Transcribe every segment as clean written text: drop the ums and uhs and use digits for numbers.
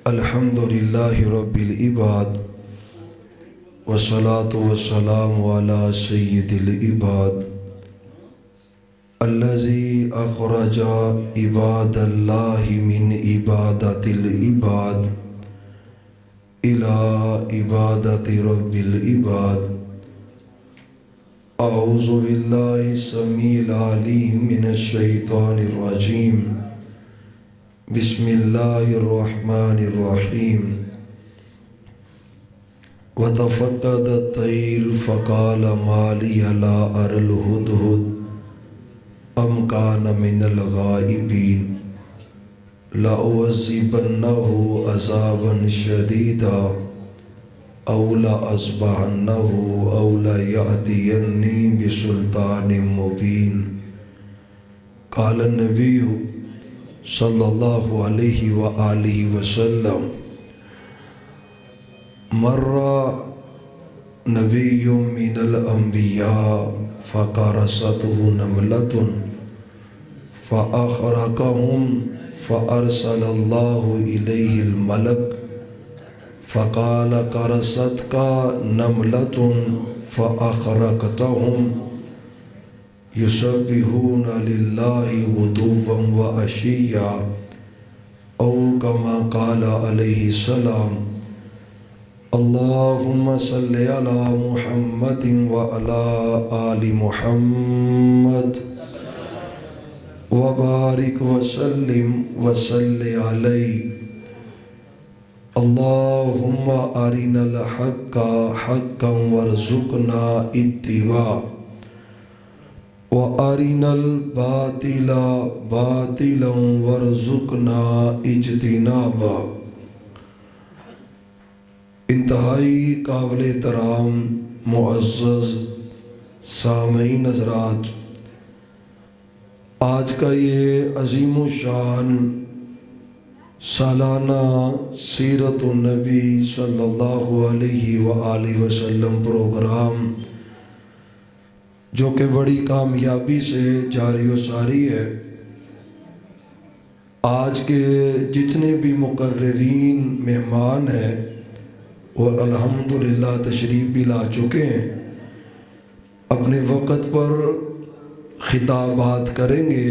الحمد للہ رب العباد والصلاة والسلام على سید العباد الذي اخرج عباد اللہ من عبادت العباد الى عبادت رب العباد اعوذ باللہ السمیع العلیم من الشیطان الرجیم بسم اللہ الرحمن الرحیم وتفقد الطیر فقال ما لی لا اری الہدہد ام کان من الغائبین لأعذبنہ عذابا شدیدا او لأذبحنہ او لیأتینی بسلطان مبین قال النبی صلی اللہ علیہ وآلہ وسلم مر نبی من الانبیاء فقرصته نملة فأخرقهم فأرسل الله إليه الملك فقال قرصتك نملة فأخرقتهم یسبحون للہ غدوا وعشیا او کما قال علیہ السلام اللہم صلی علی محمد وعلی آل محمد وبارک وسلم وصلی علیہ اللہم ارنا الحق حقا وارزقنا اتباعہ وَأَرِنَا الْبَاطِلَ بَاطِلًا وَارْزُقْنَا اجْتِنَابَهُ۔ انتہائی قابل احترام معزز سامعین حضرات، آج کا یہ عظیم الشان سالانہ سیرت النبی صلی اللہ علیہ وآلہ وسلم پروگرام جو کہ بڑی کامیابی سے جاری و ساری ہے، آج کے جتنے بھی مقررین مہمان ہیں اور الحمدللہ تشریف بھی لا چکے ہیں، اپنے وقت پر خطابات کریں گے۔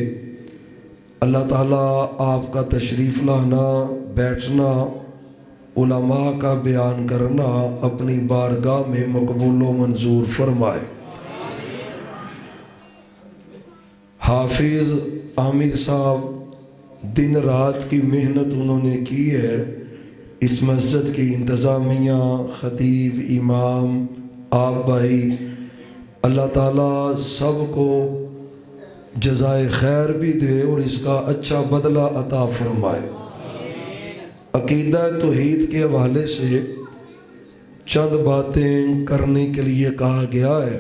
اللہ تعالیٰ آپ کا تشریف لانا، بیٹھنا، علماء کا بیان کرنا اپنی بارگاہ میں مقبول و منظور فرمائے۔ حافظ عامر صاحب دن رات کی محنت انہوں نے کی ہے، اس مسجد کی انتظامیہ، خطیب، امام، آپ بھائی، اللہ تعالیٰ سب کو جزائے خیر بھی دے اور اس کا اچھا بدلہ عطا فرمائے۔ عقیدہ توحید کے حوالے سے چند باتیں کرنے کے لیے کہا گیا ہے۔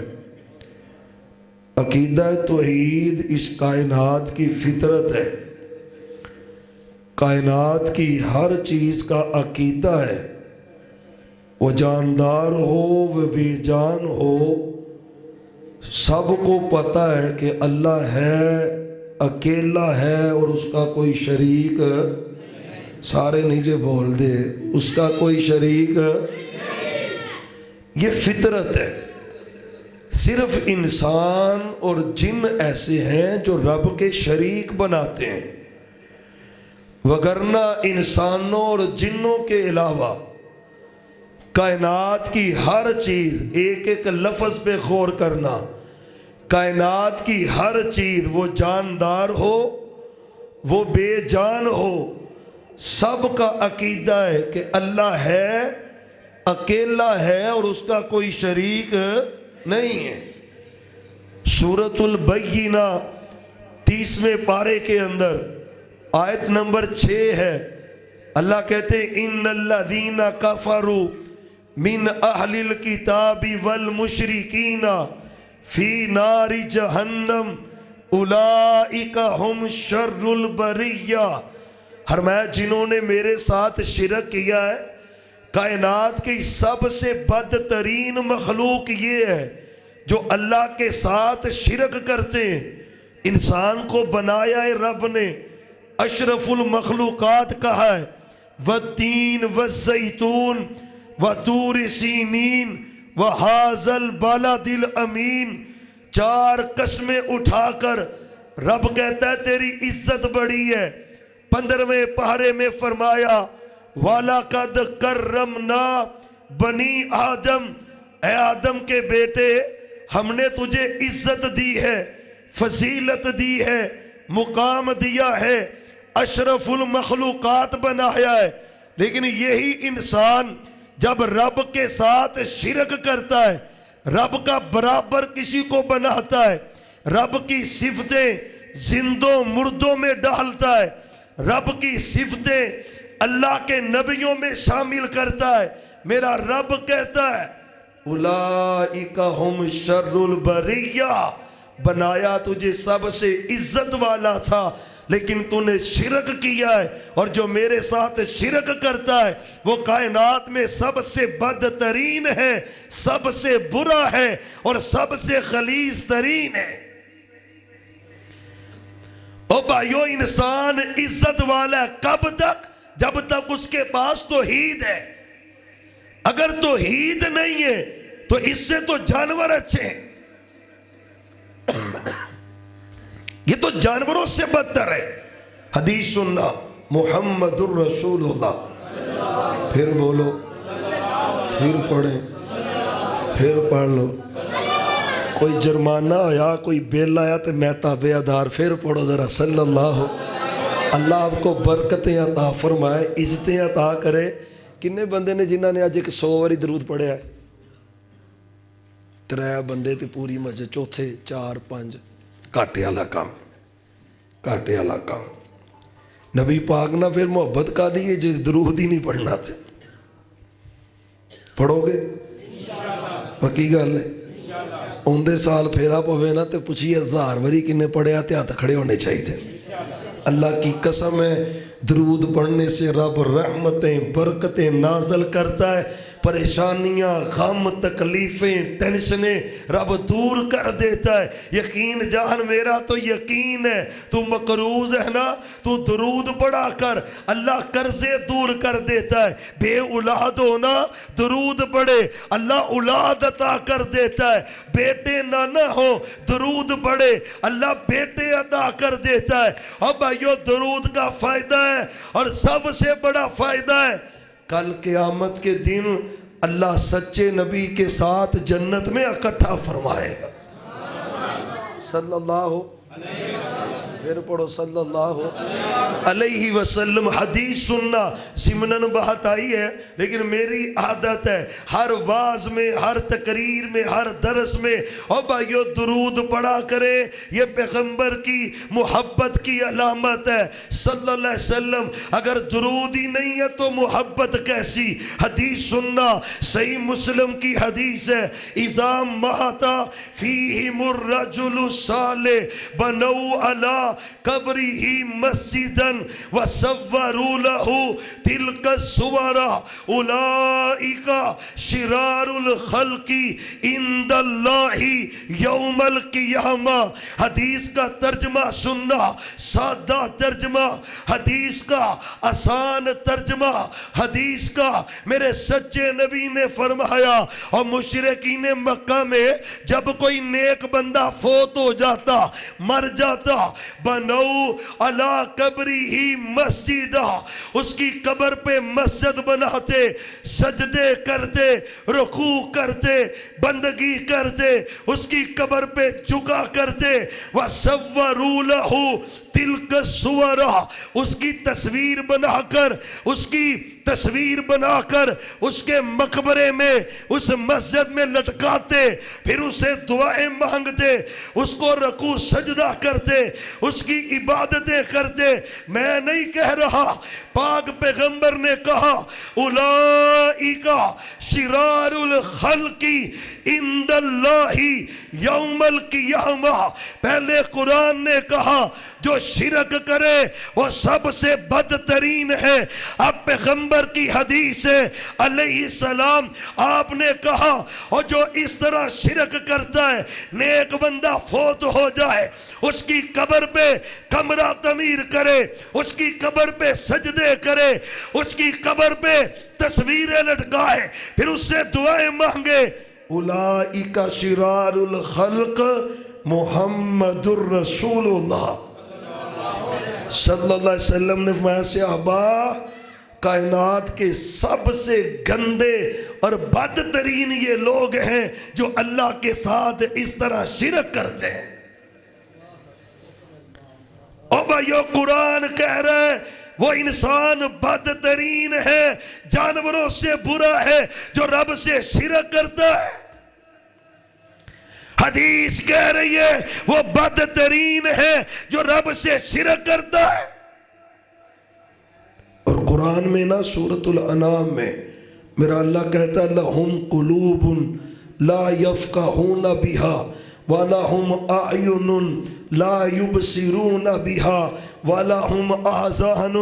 عقیدہ توحید اس کائنات کی فطرت ہے، کائنات کی ہر چیز کا عقیدہ ہے، وہ جاندار ہو وہ بے جان ہو، سب کو پتہ ہے کہ اللہ ہے، اکیلا ہے اور اس کا کوئی شریک، سارے نیچے بول دے، اس کا کوئی شریک، یہ فطرت ہے۔ صرف انسان اور جن ایسے ہیں جو رب کے شریک بناتے ہیں، وگرنہ انسانوں اور جنوں کے علاوہ کائنات کی ہر چیز، ایک ایک لفظ پہ غور کرنا، کائنات کی ہر چیز، وہ جاندار ہو وہ بے جان ہو، سب کا عقیدہ ہے کہ اللہ ہے، اکیلا ہے اور اس کا کوئی شریک نہیں ہے۔ سورۃ البینہ 30ویں پارے کے اندر آیت نمبر 6 ہے، اللہ کہتے ہیں ان الذین کفروا من اہل الکتاب والمشرکین فی نار جہنم اولئک ہم شر البریہ۔ فرمایا جنہوں نے میرے ساتھ شرک کیا ہے، کائنات کی سب سے بدترین مخلوق یہ ہے جو اللہ کے ساتھ شرک کرتے ہیں۔ انسان کو بنایا ہے رب نے، اشرف المخلوقات کہا ہے، والتین والزیتون وطور سینین وہذا البلد الامین، 4 قسمیں اٹھا کر رب کہتا ہے تیری عزت بڑی ہے۔ 15ویں پارے میں فرمایا وَلَقَدْ كَرَّمْنَا بنی آدم، اے آدم کے بیٹے ہم نے تجھے عزت دی ہے، فضیلت دی ہے، مقام دیا ہے، اشرف المخلوقات بنایا ہے۔ لیکن یہی انسان جب رب کے ساتھ شرک کرتا ہے، رب کا برابر کسی کو بناتا ہے، رب کی صفتیں زندوں مردوں میں ڈالتا ہے، رب کی صفتیں اللہ کے نبیوں میں شامل کرتا ہے، میرا رب کہتا ہے اولئک ہم شر البریہ، بنایا تجھے سب سے عزت والا تھا لیکن تو نے شرک کیا ہے، اور جو میرے ساتھ شرک کرتا ہے وہ کائنات میں سب سے بدترین ہے، سب سے برا ہے اور سب سے خلیص ترین ہے۔ او بھائیو، انسان عزت والا ہے کب تک؟ جب تک اس کے پاس توحید ہے۔ اگر توحید نہیں ہے تو اس سے تو جانور اچھے ہیں، یہ تو جانوروں سے بدتر ہے۔ حدیث سننا، محمد الرسول اللہ، پھر بولو، پھر پڑھیں، پھر پڑھ لو۔ کوئی جرمانہ آیا، کوئی بیل آیا تو میں تابع دار، پھر پڑھو ذرا صلی اللہ۔ اللہ آپ کو برکتیں عطا فرمائے، عزتیں عطا کرے۔ کنے بندے نے جنہاں نے آج ایک 100 واری درود پڑھے ہے؟ 3 بندے تے پوری مسجد، چوتھے 4 5، کاٹے والا کام، کاٹے والا کام۔ نبی پاک نہ پھر محبت کا دیئے جو درود ہی نہیں پڑھنا تھے۔ پڑھو گے؟ پکی گل ہے۔ اوندے سال پھیرا پوے نا تے پوچھئے 1000 واری کنے پڑھے آتے ہاتھ کھڑے ہونے چاہیے تھے۔ اللہ کی قسم ہے درود پڑھنے سے رب رحمتیں برکتیں نازل کرتا ہے، پریشانیاں غم تکلیفیں ٹینشنیں رب دور کر دیتا ہے۔ یقین جان میرا تو یقین ہے، تو مقروض ہے نا، تو درود پڑھا کر، اللہ قرضے دور کر دیتا ہے۔ بے اولاد ہونا، درود پڑھے، اللہ اولاد عطا کر دیتا ہے۔ بیٹے نہ ہو، درود پڑھے، اللہ بیٹے عطا کر دیتا ہے۔ اب بھائیو، درود کا فائدہ ہے اور سب سے بڑا فائدہ ہے کل قیامت کے دن اللہ سچے نبی کے ساتھ جنت میں اکٹھا فرمائے گا۔ صلی اللہ پھر پڑھو صلی اللہ علیہ وسلم۔ حدیث سننا ضمناً بات آئی ہے لیکن میری عادت ہے ہر واز میں، ہر تقریر میں، ہر درس میں، او بھائیو درود پڑھا کریں، یہ پیغمبر کی محبت کی علامت ہے صلی اللہ علیہ وسلم۔ اگر درود ہی نہیں ہے تو محبت کیسی؟ حدیث سننا، صحیح مسلم کی حدیث ہے، اذا مات فیہم الرجل الصالح بنوا علی قبرہ مسجدا وصوروا لہ تلک الصور اولئک شرار الخلق عند اللہ یوم القیامہ۔ حدیث کا ترجمہ سننا، سادہ ترجمہ، حدیث کا آسان ترجمہ، حدیث کا میرے سچے نبی نے فرمایا۔ اور مشرکین مکہ میں جب کوئی نیک بندہ فوت ہو جاتا، مر جاتا، بنو علی قبرہ مسجدہ، اس کی قبر پہ مسجد بناتے، سجدے کرتے، رکوع کرتے، بندگی کرتے، اس کی قبر پہ جھکا کرتے، وَصَوَّرُوا لَهُ تِلْكَ الصُّوَرَ، اس کی تصویر بنا کر، اس کی تصویر بنا کر اس کے مقبرے میں، اس مسجد میں لٹکاتے، پھر اسے دعائیں مانگتے، اس کو رکوع سجدہ کرتے، اس کی عبادتیں کرتے۔ میں نہیں کہہ رہا، پاک پیغمبر نے کہا اولئک شرار الخلق عند اللہ یوم القیامہ۔ پہلے قرآن نے کہا جو شرک کرے وہ سب سے بدترین ہے۔ اب پیغمبر کی حدیث ہے علیہ السلام، آپ نے کہا اور جو اس طرح شرک کرتا ہے، نیک بندہ فوت ہو جائے، اس کی قبر پہ کمرہ تعمیر کرے، اس کی قبر پہ سجدے کرے، اس کی قبر پہ تصویریں لٹکائے، پھر اس سے دعائیں مانگے، اولئک شرار الخلق محمد الرسول اللہ صلی اللہ علیہ وسلم نے فرمایا صحابہ کائنات کے سب سے گندے اور بدترین یہ لوگ ہیں جو اللہ کے ساتھ اس طرح شرک کرتے ہیں۔ او بھائیو قرآن کہہ رہا ہے وہ انسان بدترین ہے، جانوروں سے برا ہے جو رب سے شرک کرتا ہے۔ حدیث کہہ رہی ہے وہ بدترین ہے جو رب سے شرک کرتا ہے۔ اور قرآن میں نا سورۃ الانعام میں میرا اللہ کہتا ہے لَهُمْ قُلُوبٌ لَا يَفْقَهُونَ بِهَا وَلَهُمْ أَعْيُنٌ لَا يُبْصِرُونَ بِهَا وَلَهُمْ آذَانٌ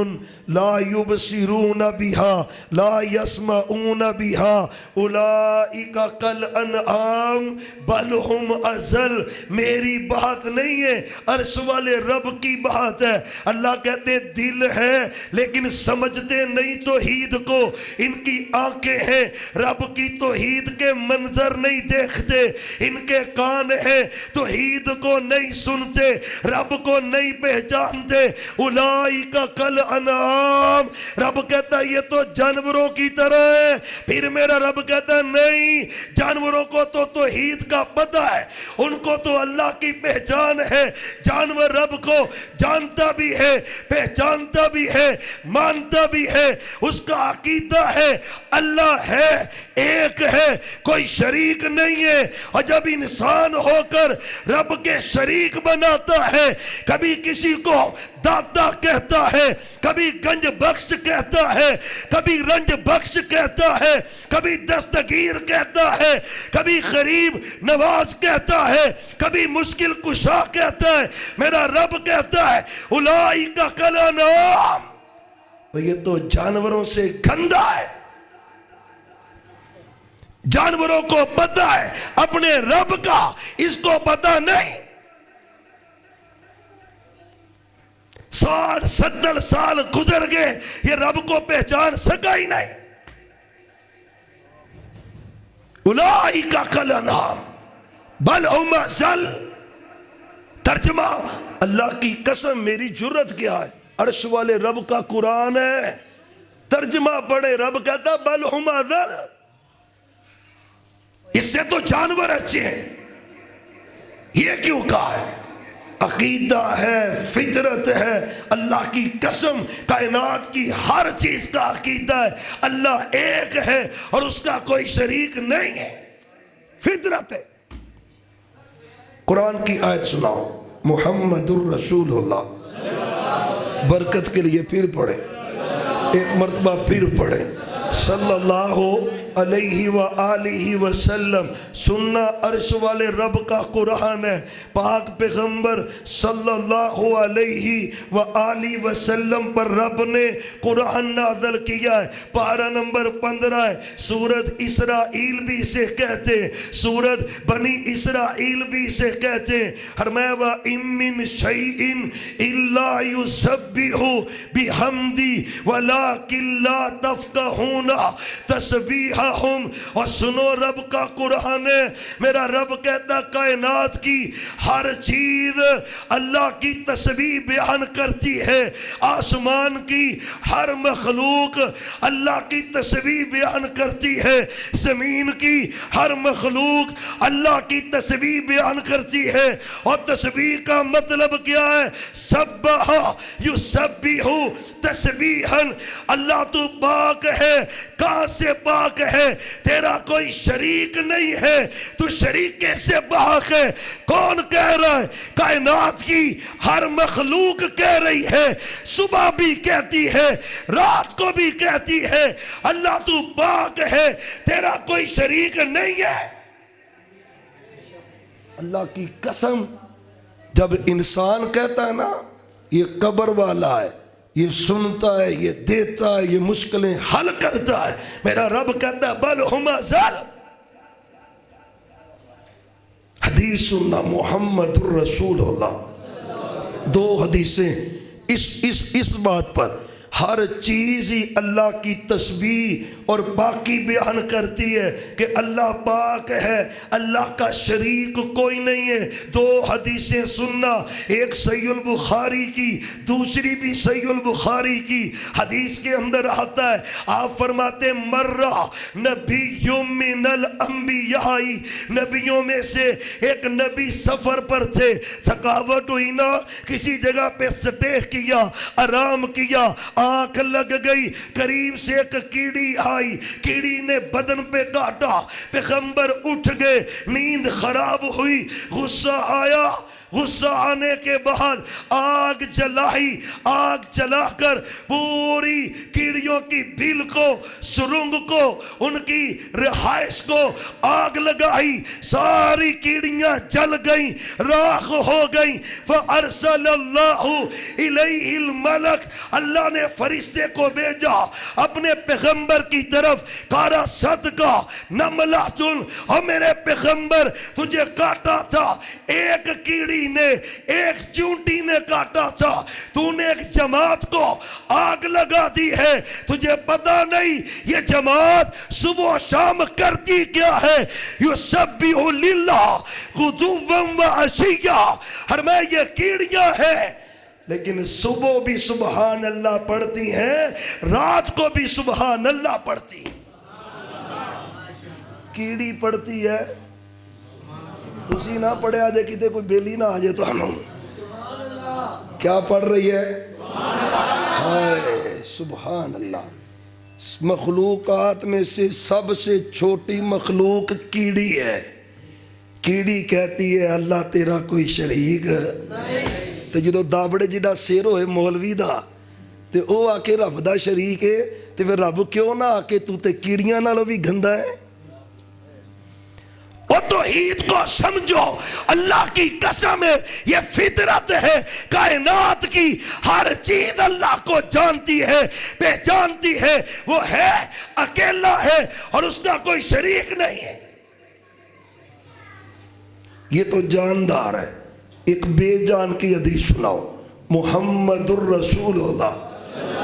لَا يُبْصِرُونَ بِهَا لَا يَسْمَعُونَ بِهَا أُولَئِكَ كَالْأَنْعَامِ بَلْ هُمْ أَضَلُّ۔ میری بات نہیں ہے، عرش والے رب کی بات ہے۔ اللہ کہتے دل ہے لیکن سمجھتے نہیں توحید کو، ان کی آنکھیں ہیں رب کی توحید کے منظر نہیں دیکھتے، ان کے کان ہیں توحید کو نہیں سنتے، رب کو نہیں پہچانتے۔ اولئک کالانعام، رب کہتا ہے یہ تو جانوروں کی طرح ہے۔ پھر میرا رب کہتا ہے نہیں، جانوروں کو تو توحید کا پتہ ہے، ان کو تو اللہ کی پہچان ہے، جانور رب کو جانتا بھی ہے، پہچانتا بھی ہے، مانتا بھی ہے، اس کا عقیدہ ہے اللہ ہے، ایک ہے، کوئی شریک نہیں ہے۔ اور جب انسان ہو کر رب کے شریک بناتا ہے، کبھی کسی کو داتا کہتا ہے، کبھی گنج بخش کہتا ہے، کبھی رنج بخش کہتا ہے، کبھی دستگیر کہتا ہے، کبھی غریب نواز کہتا ہے، کبھی مشکل کشا کہتا ہے، میرا رب کہتا ہے اولئک کالانعام، یہ تو جانوروں سے گندا ہے۔ جانوروں کو پتہ ہے اپنے رب کا، اس کو پتہ نہیں۔ 60-70 سال گزر گئے یہ رب کو پہچان سکا ہی نہیں۔ اولئک کالانعام بل ہم اضل۔ ترجمہ اللہ کی قسم میری جرت کیا ہے، عرش والے رب کا قرآن ہے، ترجمہ پڑھے رب کہتا بل ہم اضل، اس سے تو جانور اچھے ہیں۔ یہ کیوں کہا ہے؟ عقیدہ ہے، فطرت ہے، اللہ کی قسم کائنات کی ہر چیز کا عقیدہ ہے اللہ ایک ہے اور اس کا کوئی شریک نہیں ہے، فطرت ہے۔ قرآن کی آیت سناؤ، محمد الرسول اللہ، برکت کے لیے پھر پڑھیں، ایک مرتبہ پھر پڑھیں، صلی اللہ علیہ وآلہ وسلم۔ سننا عرش والے رب کا قرآن ہے، پاک پیغمبر صلی اللہ علیہ وآلہ وسلم پر رب نے قرآن نازل کیا ہے۔ پارہ نمبر 15 ہے، سورت اسرائیل بھی اسے کہتے ہیں، سورت بنی اسرائیل بھی اسے کہتے ہیں۔ فرمایا وَإِن مِّن شَيْءٍ إِلَّا يُسَبِّحُ بِحَمْدِهِ وَلَٰكِن لَّا تَفْقَهُونَ تَسْبِيحَهُمْ۔ اور سنو رب کا قرآن ہے، میرا رب کہتا کائنات کی ہر چیز اللہ کی تسبیح بیان کرتی ہے، آسمان کی ہر مخلوق اللہ کی تسبیح بیان کرتی ہے، زمین کی ہر مخلوق اللہ کی تسبیح بیان کرتی ہے۔ اور تسبیح کا مطلب کیا ہے؟ سبح یسبح تسبیحا، اللہ تو پاک ہے، کہاں سے پاک ہے؟ تیرا کوئی شریک نہیں ہے، تو شریک کیسے پاک ہے؟ کون کہہ رہا ہے؟ کائنات کی ہر مخلوق کہہ رہی ہے، صبح بھی کہتی ہے، رات کو بھی کہتی ہے اللہ تو پاک ہے، تیرا کوئی شریک نہیں ہے۔ اللہ کی قسم جب انسان کہتا ہے نا یہ قبر والا ہے، یہ سنتا ہے، یہ دیتا ہے، یہ مشکلیں حل کرتا ہے. میرا رب کہتا ہے بل ہم ازل. حدیث سننا محمد الرسول اللہ. دو حدیثیں اس بات پر. ہر چیز ہی اللہ کی تسبیح اور پاکی بیان کرتی ہے کہ اللہ پاک ہے، اللہ کا شریک کوئی نہیں ہے. دو حدیثیں سننا، ایک صحیح البخاری کی، دوسری بھی صحیح البخاری کی. حدیث کے اندر آتا ہے، آپ فرماتے مرہ نبی من الانبیاء، نبیوں میں سے ایک نبی سفر پر تھے، تھکاوٹ ہوئی نا، کسی جگہ پہ سٹے کیا، آرام کیا، آنکھ لگ گئی، قریب سے ایک کیڑی آئی، کیڑی نے بدن پہ کاٹا، پیغمبر اٹھ گئے، نیند خراب ہوئی، غصہ آیا. غصہ آنے کے بعد آگ جلائی، آگ جلا کر پوری کیڑیوں کی بھیل کو، سرنگ کو، ان کی رہائش کو آگ لگائی. ساری کیڑیاں جل گئیں، راکھ ہو گئیں. فَأَرْسَلَ اللَّهُ إِلَيْهِ الْمَلَكَ، اللہ نے فرشتے کو بھیجا اپنے پیغمبر کی طرف. کارا صدقہ نملۃ، اور میرے پیغمبر تجھے کاٹا تھا ایک کیڑی نے، ایک چونٹی نے کاٹا تھا، تو نے ایک جماعت کو آگ لگا دی ہے. تجھے پتا نہیں یہ جماعت صبح و شام کرتی کیا ہے؟ یسبح للہ غدوا وعشیا. ہر میں یہ کیڑیاں ہیں لیکن صبح بھی سبحان اللہ پڑھتی ہیں، رات کو بھی سبحان اللہ پڑھتی. کیڑی پڑھتی ہے، تسی نہ پڑھے آجے کتے کوئی بیلی نہ آجے تو ہم کیا پڑھ رہی ہے؟ سبحان اللہ. مخلوقات میں سے سب سے چھوٹی مخلوق کیڑی ہے. کیڑی کہتی ہے اللہ تیرا کوئی شریک. تو جدو دابڑے جڑا سیر ہوئے مولوی دا تے او آ کے رب دا شریک ہے، تے پھر رب کیوں نہ آ کے تو تے کیڑیاں نالوں بھی گھندا ہے؟ وہ توحید کو سمجھو. اللہ کی قسم ہے، یہ فطرت ہے کائنات کی. ہر چیز اللہ کو جانتی ہے، پہچانتی ہے. وہ ہے، اکیلا ہے اور اس کا کوئی شریک نہیں ہے. یہ تو جاندار ہے. ایک بے جان کی حدیث سناؤ. محمد الرسول اللہ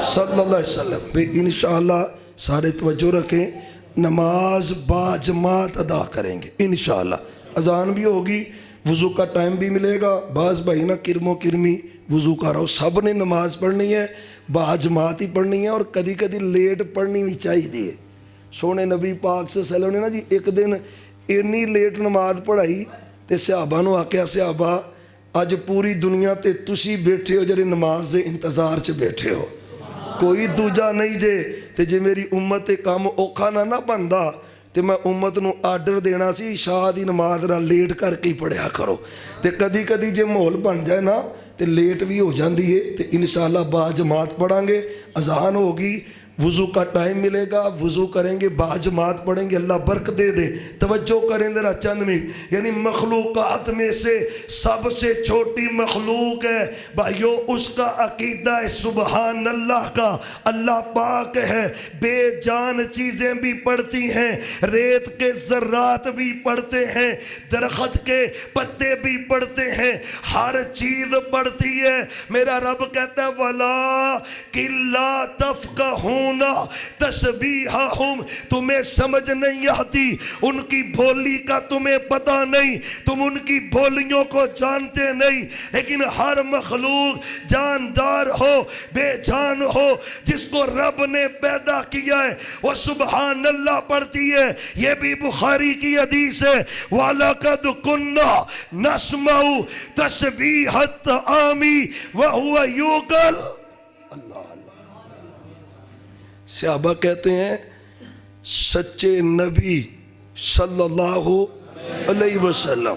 صلی اللہ علیہ وسلم. انشاءاللہ سارے توجہ رکھیں، نماز با جماعت ادا کریں گے انشاءاللہ. اذان بھی ہوگی، وضو کا ٹائم بھی ملے گا. بعض بھائی نا کرمو کرمی وضو کا رہو، سب نے نماز پڑھنی ہے، با جماعت ہی پڑھنی ہے. اور کدی کدی لیٹ پڑھنی بھی چاہیے. سونے نبی پاک صلی اللہ علیہ وسلم نے نا جی ایک دن اتنی لیٹ نماز پڑھائی تے صحابہ نو آکھیا صحابہ اج پوری دنیا تے تسی بیٹھے ہو جڑے نماز دے انتظار چ بیٹھے ہو، کوئی دوجا نہیں جے. تے جے میری امت تے کام اوکھا نہ بندا تے میں امت نو آرڈر دینا سی عشاء دی نماز را لیٹ کر کے پڑھیا کرو. تے کدی کدی جے ماحول بن جائے نا تے لیٹ بھی ہو جاندی ہے. تے انشاءاللہ با جماعت پڑھیں گے. اذان ہوگی، وضو کا ٹائم ملے گا، وضو کریں گے، با جماعت پڑھیں گے. اللہ برکت دے دے. توجہ کریں ذرا چند منٹ. یعنی مخلوقات میں سے سب سے چھوٹی مخلوق ہے بھائیو، اس کا عقیدہ ہے سبحان اللہ کا. اللہ پاک ہے. بے جان چیزیں بھی پڑھتی ہیں، ریت کے ذرات بھی پڑھتے ہیں، درخت کے پتے بھی پڑھتے ہیں، ہر چیز پڑھتی ہے. میرا رب کہتا ہے وَلَا كِلَّا تَفْقَهُونَ تسبیحہم، تمہیں سمجھ نہیں آتی ان کی بولی کا، تمہیں پتہ نہیں، تم ان کی بولیوں کو جانتے نہیں. لیکن ہر مخلوق جاندار ہو، بے جان ہو، جس کو رب نے پیدا کیا ہے وہ سبحان اللہ پڑھتی ہے. یہ بھی بخاری کی حدیث ہے. وَلَقَدْ كُنَّا نَسْمَعُ تَسْبِيحَ الطَّعَامِ وَهُوَ يُؤْكَلُ. صحابہ کہتے ہیں سچے نبی صلی اللہ علیہ وسلم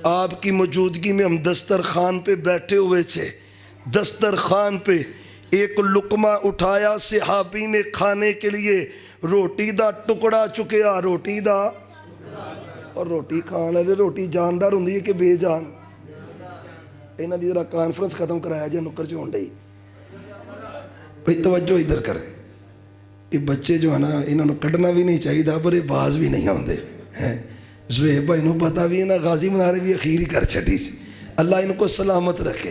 آپ کی موجودگی میں ہم دسترخوان پہ بیٹھے ہوئے تھے. دسترخوان پہ ایک لقمہ اٹھایا صحابی نے کھانے کے لیے، روٹی دا ٹکڑا چکیا، روٹی دا، اور روٹی کھانا ہے. روٹی جاندار ہوندی ہے کہ بے جان؟ انہاں دی ذرا کانفرنس ختم کرایا جائے نکر چ ہون ڈئی بھئی توجہ ادھر کرے یہ بچے جو ہے نا انہوں نے کڈنا بھی نہیں چاہیے پر یہ باز بھی نہیں آتے ہیں زہیب بھائی نوں پتہ بھی ہے نا غازی منارے بھی اخیر ہی کر چھٹی سی اللہ ان کو سلامت رکھے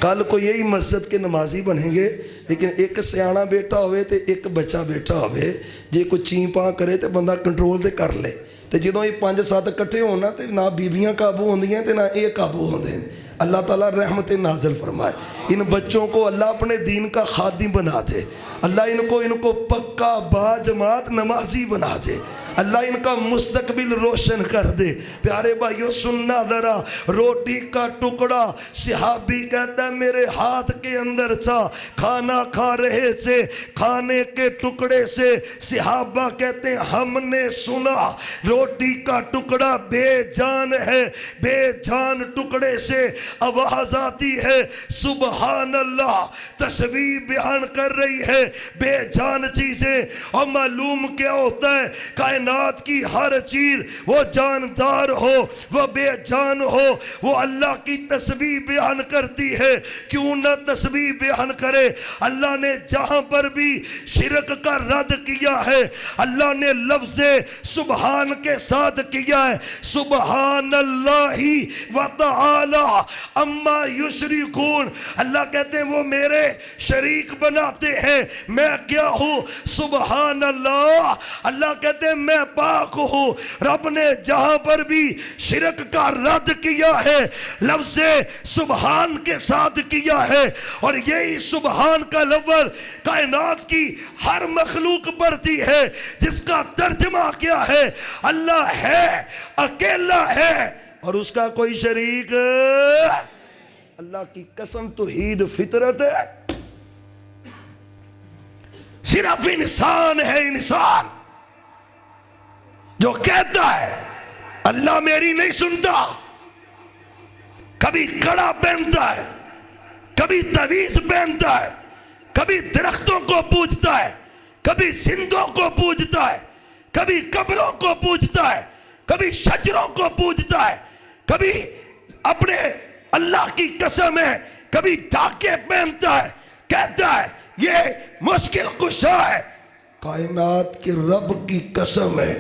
کل کو یہی مسجد کے نمازی بنیں گے لیکن ایک سیانا بیٹا ہوئے تے ایک بچہ بیٹا ہوئے جے کوئی چین پاں کرے تے بندہ کنٹرول تے کر لے تے جدوں یہ 5-7 کٹھے ہونا تے نہ بیبیاں قابو ہوندیاں تے نہ یہ قابو ہوندے ہیں اللہ تعالیٰ رحمت نازل فرمائے ان بچوں کو اللہ اپنے دین کا خادم بنا دے اللہ ان کو پکا با جماعت نمازی بنا دے اللہ ان کا مستقبل روشن کر دے پیارے بھائیو سننا ذرا روٹی کا ٹکڑا صحابی کہتا ہے میرے ہاتھ کے اندر تھا کھانا کھا رہے تھے کھانے کے ٹکڑے سے صحابہ کہتے ہیں ہم نے سنا روٹی کا ٹکڑا بے جان ہے بے جان ٹکڑے سے آواز آتی ہے سبحان اللہ تسبیح بیان کر رہی ہے بے جان چیزیں اور معلوم کیا ہوتا ہے کائنات کی ہر چیز وہ جاندار ہو وہ بے جان ہو وہ اللہ کی تسبیح بیان کرتی ہے کیوں نہ تسبیح بیان کرے اللہ نے جہاں پر بھی شرک کا رد کیا ہے اللہ نے لفظ سبحان کے ساتھ کیا ہے سبحان اللہ و تعالی اما یشرکون اللہ کہتے ہیں وہ میرے شریک بناتے ہیں میں کیا ہوں سبحان اللہ اللہ کہتے ہیں میں پاک ہوں رب نے جہاں پر بھی شرک کا رد کیا ہے لفظ سبحان کے ساتھ کیا ہے اور یہی سبحان کا لفظ کائنات کی ہر مخلوق پڑھتی ہے جس کا ترجمہ کیا ہے اللہ ہے اکیلا ہے اور اس کا کوئی شریک اللہ کی قسم توحید فطرت ہے صرف انسان ہے انسان جو کہتا ہے اللہ میری نہیں سنتا کبھی کڑا پہنتا ہے کبھی تعویذ پہنتا ہے کبھی درختوں کو پوجتا ہے کبھی زندوں کو پوجتا ہے کبھی قبروں کو پوجتا ہے کبھی شجروں کو پوجتا ہے کبھی اپنے اللہ کی قسم ہے کبھی دھاگے پہنتا ہے کہتا ہے یہ مشکل کشا ہے کائنات کے رب کی قسم ہے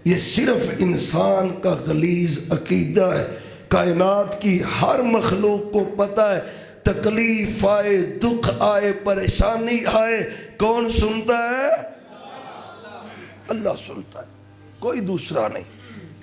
یہ صرف انسان کا غلیظ عقیدہ ہے کائنات کی ہر مخلوق کو پتہ ہے تکلیف آئے دکھ آئے پریشانی آئے کون سنتا ہے اللہ سنتا ہے کوئی دوسرا نہیں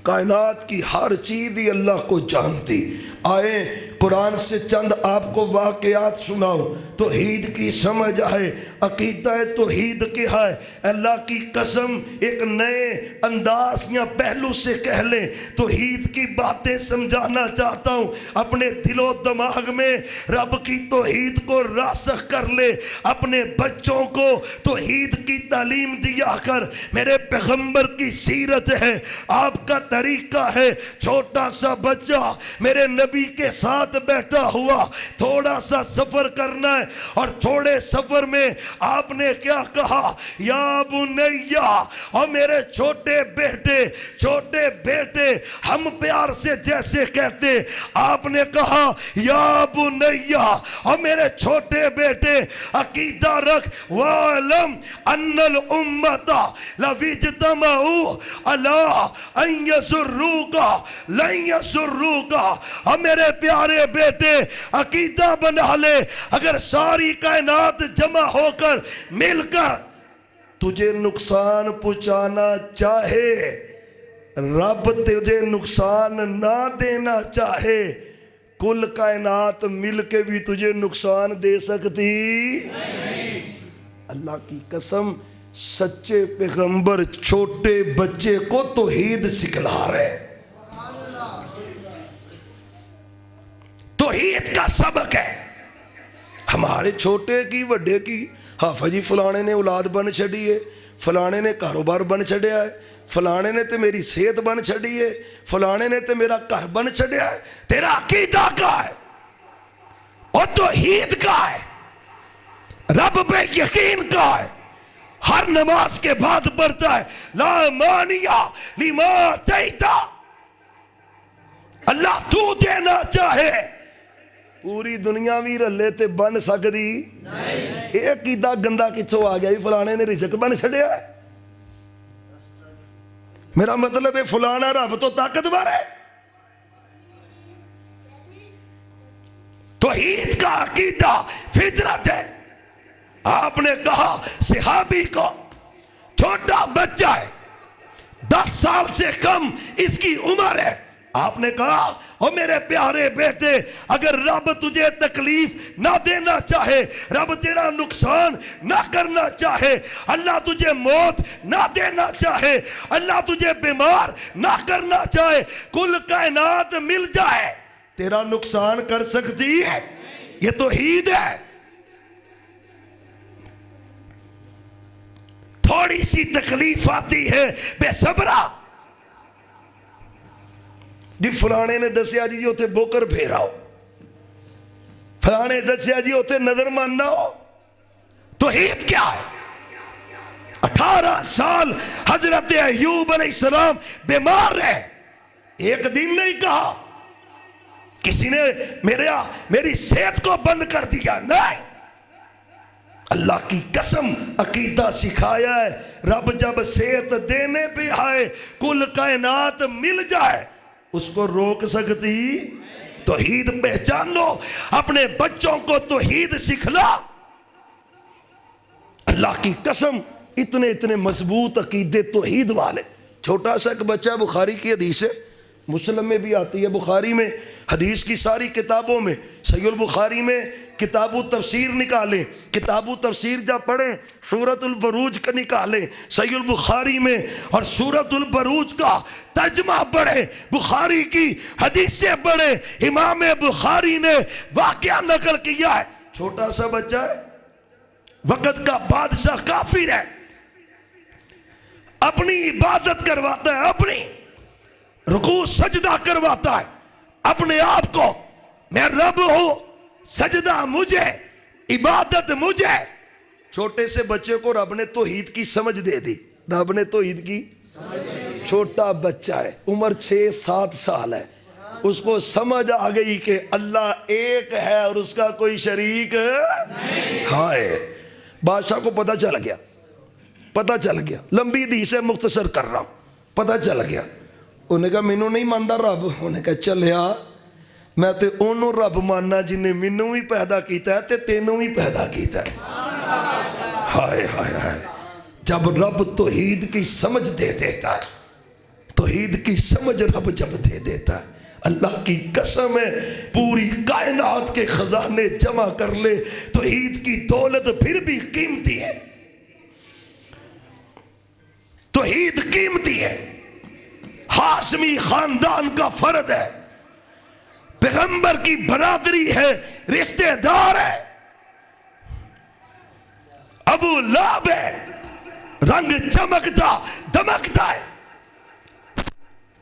کائنات کی ہر چیز ہی اللہ کو جانتی آئے قرآن سے چند آپ کو واقعات سناؤ توحید کی سمجھ آئے عقیدہ توحید کیا ہے اللہ کی قسم ایک نئے انداز یا پہلو سے کہہ لیں توحید کی باتیں سمجھانا چاہتا ہوں اپنے دل و دماغ میں رب کی توحید کو راسخ کر لے اپنے بچوں کو توحید کی تعلیم دیا کر میرے پیغمبر کی سیرت ہے آپ کا طریقہ ہے چھوٹا سا بچہ میرے نبی کے ساتھ بیٹھا ہوا تھوڑا سا سفر کرنا ہے اور تھوڑے سفر میں آپ نے کیا کہا یا بنیا اور میرے چھوٹے بیٹے ہم پیار سے جیسے کہتے آپ نے کہا یا بنیا اور میرے چھوٹے بیٹے عقیدہ رکھ وَعْلَمْ أَنَّ الْأُمَّةَ لَوِجْتَمَعُوا عَلَىٰ أَن يَسُرُّوكَ لَن يَسُرُّوكَ اور میرے پیارے بیٹے عقیدہ بنا لے اگر ساری کائنات جمع ہو کر مل کر تجھے نقصان پہنچانا چاہے رب تجھے نقصان نہ دینا چاہے کل کائنات مل کے بھی تجھے نقصان دے سکتی اللہ کی قسم سچے پیغمبر چھوٹے بچے کو توحید سکھلا رہے توحید کا سبق ہے ہمارے چھوٹے کی وڈے کی حافظ جی فلانے نے اولاد بن چھڑی ہے فلانے نے کاروبار بن چھڑیا ہے فلانے نے تے میری صحت بن چھڑی ہے فلانے نے تے میرا گھر بن چھڑیا ہے تیرا عقیدہ کا ہے اور توحید کا ہے رب پہ یقین کا ہے ہر نماز کے بعد پڑھتا ہے لا مانیہ لما دیتا اللہ تو دینا چاہے پوری دنیا بھی رلے تے بن سکتی یہ عقیدہ گندا کتوں آ گیا بھی فلانے نے رزق بن چھڑیا ہے. میرا مطلب ہے فلانا رب تو طاقتور ہے. توحید کا عقیدہ فطرت ہے. آپ نے کہا صحابی کو چھوٹا بچہ ہے 10 سال سے کم اس کی عمر ہے. آپ نے کہا او میرے پیارے بیٹے اگر رب تجھے تکلیف نہ دینا چاہے رب تیرا نقصان نہ کرنا چاہے اللہ تجھے موت نہ دینا چاہے اللہ تجھے بیمار نہ کرنا چاہے کل کائنات مل جائے تیرا نقصان کر سکتی ہے. یہ توحید ہے. تھوڑی سی تکلیف آتی ہے بے صبرا جی فلانے نے دسیا جی اوتھے بوکر پھیراؤ فلانے دسیا جی اوتھے نظر ماننا ہو. توحید کیا ہے؟ 18 سال حضرت ایوب علیہ السلام بیمار رہے. ایک دن نہیں کہا کسی نے میری صحت کو بند کر دیا. نہیں, اللہ کی قسم عقیدہ سکھایا ہے رب جب صحت دینے پہ آئے کل کائنات مل جائے اس کو روک سکتی. توحید پہچانو اپنے بچوں کو توحید سکھلا. اللہ کی قسم اتنے مضبوط عقیدے توحید والے. چھوٹا سا ایک بچہ بخاری کی حدیث ہے مسلم میں بھی آتی ہے بخاری میں حدیث کی ساری کتابوں میں صحیح البخاری میں کتاب التفسیر نکالیں کتاب التفسیر جب پڑھیں سورۃ البروج کا نکالیں صحیح البخاری میں اور سورۃ البروج کا ترجمہ پڑھیں بخاری کی حدیثیں پڑھیں. امام بخاری نے واقعہ نقل کیا ہے. چھوٹا سا بچہ ہے وقت کا بادشاہ کافر ہے اپنی عبادت کرواتا ہے اپنی رکوع سجدہ کرواتا ہے اپنے آپ کو میں رب ہوں سجدہ مجھے عبادت مجھے. چھوٹے سے بچے کو رب نے توحید کی سمجھ دے دی. رب نے توحید کی چھوٹا بچہ ہے عمر 6-7 سال ہے اس کو سمجھ آ گئی کہ اللہ ایک ہے اور اس کا کوئی شریک نہیں. ہائے بادشاہ کو پتہ چل گیا لمبی حدیث ہے مختصر کر رہا ہوں. پتہ چل گیا انہوں نے کہا مینوں نہیں ماندا رب. انہوں نے کہا چلیا میں تے انہوں رب ماننا جنہیں مینوں بھی پیدا کیتا ہے تے تینوں بھی پیدا کیتا ہے. ہائے ہائے ہائے جب رب توحید کی سمجھ دے دیتا ہے توحید کی سمجھ رب جب دے دیتا ہے اللہ کی قسم ہے پوری کائنات کے خزانے جمع کر لے توحید کی دولت پھر بھی قیمتی ہے. توحید قیمتی ہے. ہاشمی خاندان کا فرد ہے پیغمبر کی برادری ہے رشتہ دار ہے. ابو لہب ہے رنگ چمکتا دمکتا ہے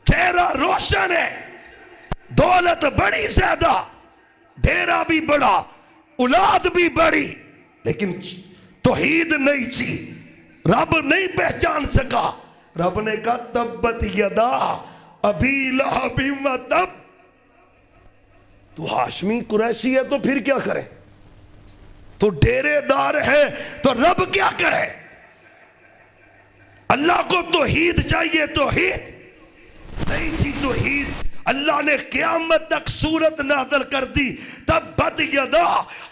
چہرہ روشن ہے دولت بڑی زیادہ ڈیرا بھی بڑا اولاد بھی بڑی لیکن توحید نہیں تھی رب نہیں پہچان سکا. رب نے کہا تبت یدا ابی لہب و تب. تو ہاشمی قریشی ہے تو پھر کیا کرے تو ڈیرے دار ہے تو رب کیا کرے. اللہ کو توحید چاہیے توحید نہیں تھی توحید اللہ نے قیامت تک سورت نازل کر دی تبت یدا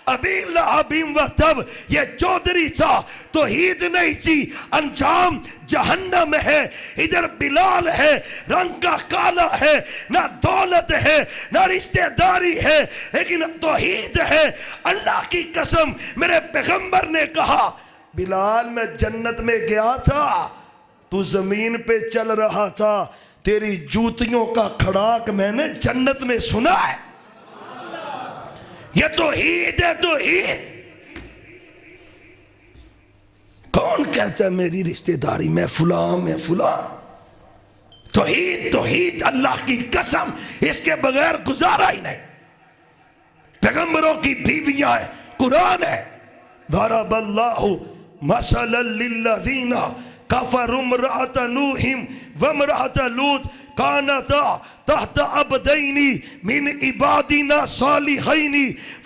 ابی لہب و تب. یہ چودھری تھا توحید نہیں تھی انجام جہنم ہے. ادھر بلال ہے رنگ کا کالا ہے نہ دولت ہے نہ رشتہ داری ہے لیکن توحید ہے. اللہ کی قسم میرے پیغمبر نے کہا بلال میں جنت میں گیا تھا تو زمین پہ چل رہا تھا تیری جوتیوں کا کھڑاک میں نے جنت میں سنا ہے. یہ توحید ہے توحید. کون کہتا ہے میری رشتہ داری میں فلاں توحید توحید اللہ کی قسم اس کے بغیر گزارا ہی نہیں. پیغمبروں کی بیویاں ہیں قرآن ہے ضرب اللہ مثلا للذین کفروا امرأة نوح وامرأة لوط كانتا تحت عبدين من عبادنا صالحین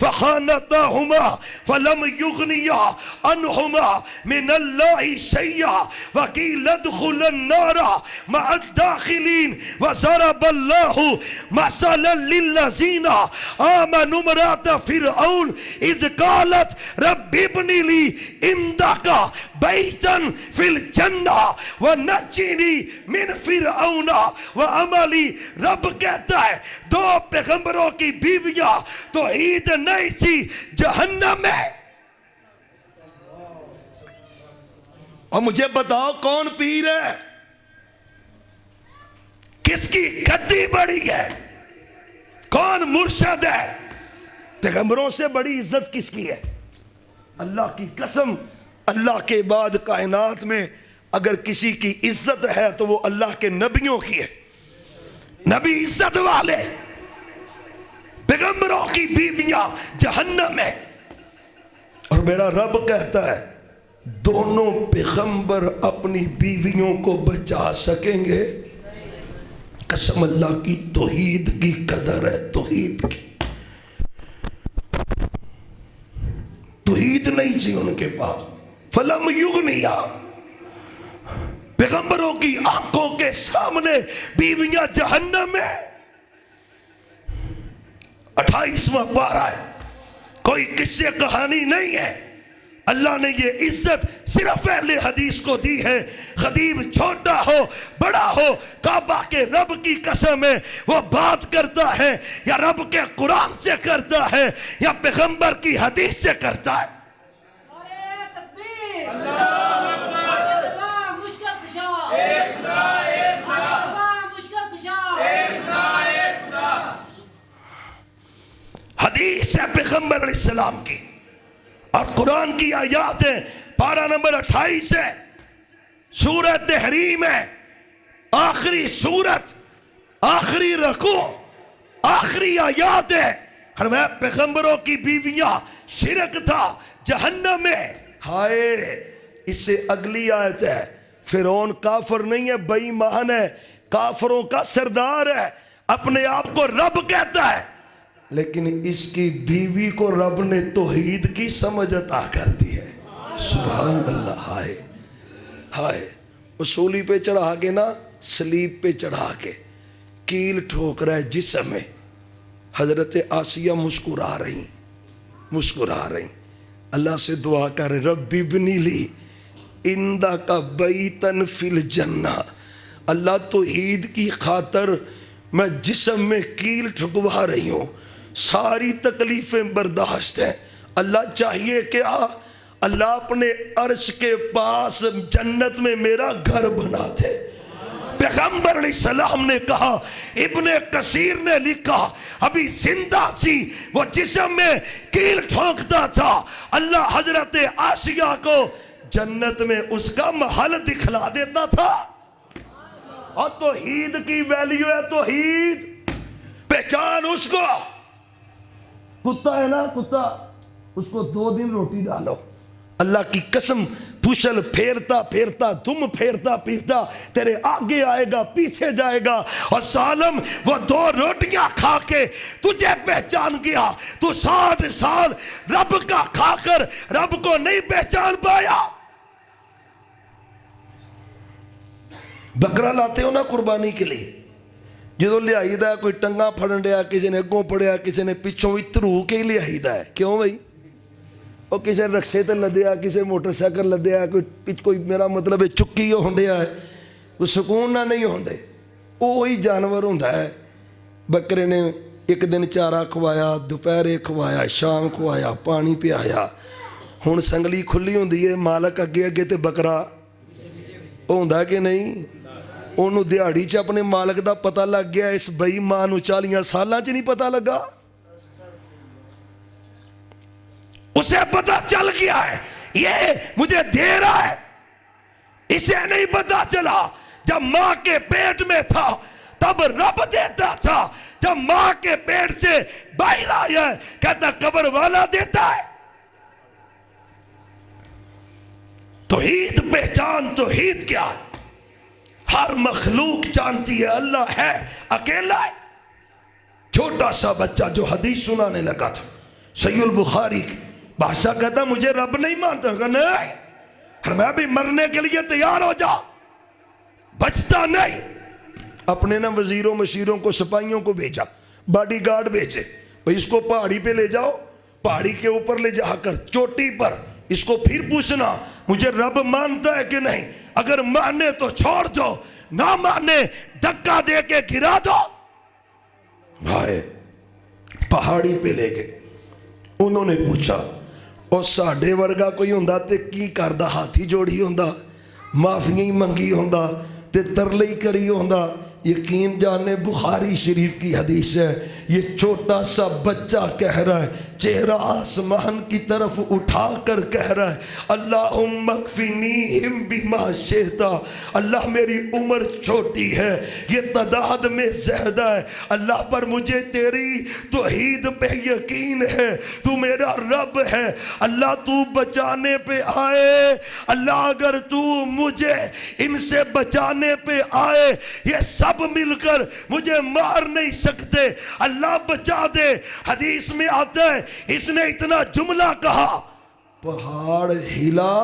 فخانتاہما فلم یغنیا عنہما من اللہ شیئا وقیل ادخلا النار مع الداخلین وضرب اللہ مثلا للذین آمنوا امرأۃ فرعون اذ قالت رب ابن لی عندک بیتا فی الجنہ ونجنی من فرعون وعملی. رب کہتا ہے دو پیغمبروں کی بیویاں توحید نہیں تھی جہنم میں. اور مجھے بتاؤ کون پیر ہے؟ کس کی گدی بڑی ہے؟ کون مرشد ہے؟ پیغمبروں سے بڑی عزت کس کی ہے؟ اللہ کی قسم، اللہ کے بعد کائنات میں اگر کسی کی عزت ہے تو وہ اللہ کے نبیوں کی ہے. نبی عزت والے، پیغمبروں کی بیویاں جہنم میں. اور میرا رب کہتا ہے دونوں پیغمبر اپنی بیویوں کو بچا سکیں گے؟ قسم اللہ کی، توحید کی قدر ہے، توحید کی. توحید نہیں تھی ان کے پاس. فلم یغنیا، پیغمبروں کی آنکھوں کے سامنے بیویاں جہنم میں. 28واں پارہ ہے، کوئی قصے کہانی نہیں ہے. اللہ نے یہ عزت صرف اہل حدیث کو دی ہے. خطیب چھوٹا ہو بڑا ہو، کعبہ کے رب کی قسم ہے وہ بات کرتا ہے یا رب کے قرآن سے کرتا ہے یا پیغمبر کی حدیث سے کرتا ہے. حدیث ہے پیغمبر علیہ السلام کی اور قرآن کی آیات ہیں. پارہ نمبر 28 ہے، سورہ تحریم ہے، آخری سورت، آخری رکوع، آخری آیات ہے. فرمایا پیغمبروں کی بیویاں شرک تھا جہنم میں. ہائے، اس سے اگلی آیت ہے، فرعون کافر نہیں ہے، بے ایمان ہے، کافروں کا سردار ہے، اپنے آپ کو رب کہتا ہے، لیکن اس کی بیوی کو رب نے توحید کی سمجھ عطا کر دی ہے. سبحان اللہ. ہائے ہائے، اصولی پہ چڑھا کے نا، سلیب پہ چڑھا کے کیل ٹھوک رہا ہے جسم میں. حضرت آسیہ مسکرا رہی. اللہ سے دعا کر رب ابن لی عندک بیتن فی الجنہ. اللہ توحید کی خاطر میں جسم میں کیل ٹھکوا رہی ہوں، ساری تکلیفیں برداشت ہیں. اللہ چاہیے کیا؟ اللہ اپنے عرش کے پاس جنت میں میرا گھر بنا دے. پیغمبر علیہ السلام نے کہا، ابن کثیر نے لکھا، ابھی زندہ سی وہ جسم میں کیل ٹھونکتا تھا. اللہ حضرت آسیہ کو جنت میں اس کا محل دکھلا دیتا تھا. اور توحید کی ویلیو ہے، توحید پہچان. اس کو کتا ہے نا، کتا، اس کو 2 دن روٹی ڈالو، اللہ کی قسم پوچھل پھیرتا پھیرتا، تم پھیرتا پھیرتا تیرے آگے آئے گا، پیچھے جائے گا. اور سالم وہ 2 روٹیاں کھا کے تجھے پہچان گیا. تو 60 سال رب کا کھا کر رب کو نہیں پہچان پایا. بکرا لاتے ہو نا قربانی کے لیے، جدو لیائی دا ہے کوئی ٹنگا پھڑن دیا، کسی نے اگوں پڑیا، کسی نے پچھوں بھی ترو کے لیائی دا ہے. کیوں بھائی؟ وہ کسی رکشے تے لدیا، کسی موٹر سائیکل لدیا، کوئی میرا مطلب ہے چکی ہونڈیا ہے، وہ سکون نہ نہیں ہوندے. وہی جانور ہوندہ ہے. بکرے نے ایک دن چارہ کھوایا، دوپہرے کھوایا، شام کھوایا، پانی پیا. ہن سنگلی کھلی ہوندی ہے، مالک اگے اگے تے بکرا ہوندہ کہ نہیں؟ انہوں دیہڑی چ اپنے مالک دا پتہ لگ گیا، اس بے ایمان نوں 40 سالاں چ نہیں پتہ لگا. اسے پتہ چل گیا ہے یہ مجھے دے رہا ہے. اسے نہیں پتہ چلا جب ماں کے پیٹ میں تھا تب رب دیتا تھا، جب ماں کے پیٹ سے باہر آیا ہے کہتا قبر والا دیتا ہے. توحید پہچان. توحید کیا ہے؟ ہر مخلوق جانتی ہے اللہ ہے، اکیلا ہے. جو چھوٹا سا بچہ جو حدیث سنانے لگا تھا، صحیح البخاری کی، بادشاہ کہتا مجھے رب نہیں مانتا، کہا نہیں، میں بھی مرنے کے لیے تیار ہو جا، بچتا نہیں۔ اپنے نا وزیروں مشیروں کو سپاہیوں کو بھیجا، باڈی گارڈ بھیجے، بھئی اس کو پہاڑی پہ لے جاؤ، پہاڑی کے اوپر لے جا کر چوٹی پر اس کو پھر پوچھنا مجھے رب مانتا ہے کہ نہیں، اگر مانے تو چھوڑ دو، نہ مانے دھکا دے کے گرا دو۔ بھائی پہاڑی پہ لے گئے، انہوں نے پوچھا اور ساڑھے ورگا کوئی ہوندہ تے کی کردہ ہاتھی جوڑی ہوندہ، معافی منگی ہوندہ تے ترلئی کری ہوندہ۔ یقین جانے بخاری شریف کی حدیث ہے، یہ چھوٹا سا بچہ کہہ رہا ہے، چہرہ آسمان کی طرف اٹھا کر کہہ رہا ہے اللہم اکفنیہم بما شئتا، اللہ میری عمر چھوٹی ہے، یہ تعداد میں زیادہ ہے، اللہ پر مجھے تیری توحید پہ یقین ہے، تو میرا رب ہے، اللہ تو بچانے پہ آئے، اللہ اگر تو مجھے ان سے بچانے پہ آئے، یہ سب مل کر مجھے مار نہیں سکتے، اللہ بچا دے۔ حدیث میں آتا ہے اس نے اتنا جملہ کہا، پہاڑ ہلا،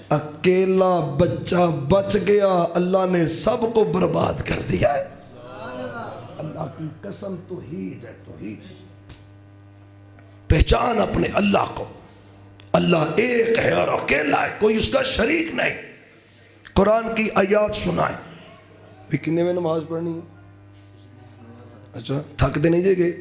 اکیلا بچہ بچ گیا، اللہ نے سب کو برباد کر دیا ہے۔ اللہ کی قسم توحید ہے، توحید۔ پہچان اپنے اللہ کو، اللہ ایک ہے اور اکیلا ہے، کوئی اس کا شریک نہیں۔ قرآن کی آیات سنائیں۔ بھی کنے میں نماز پڑھنی ہے؟ اچھا تھک دے نہیں جے گے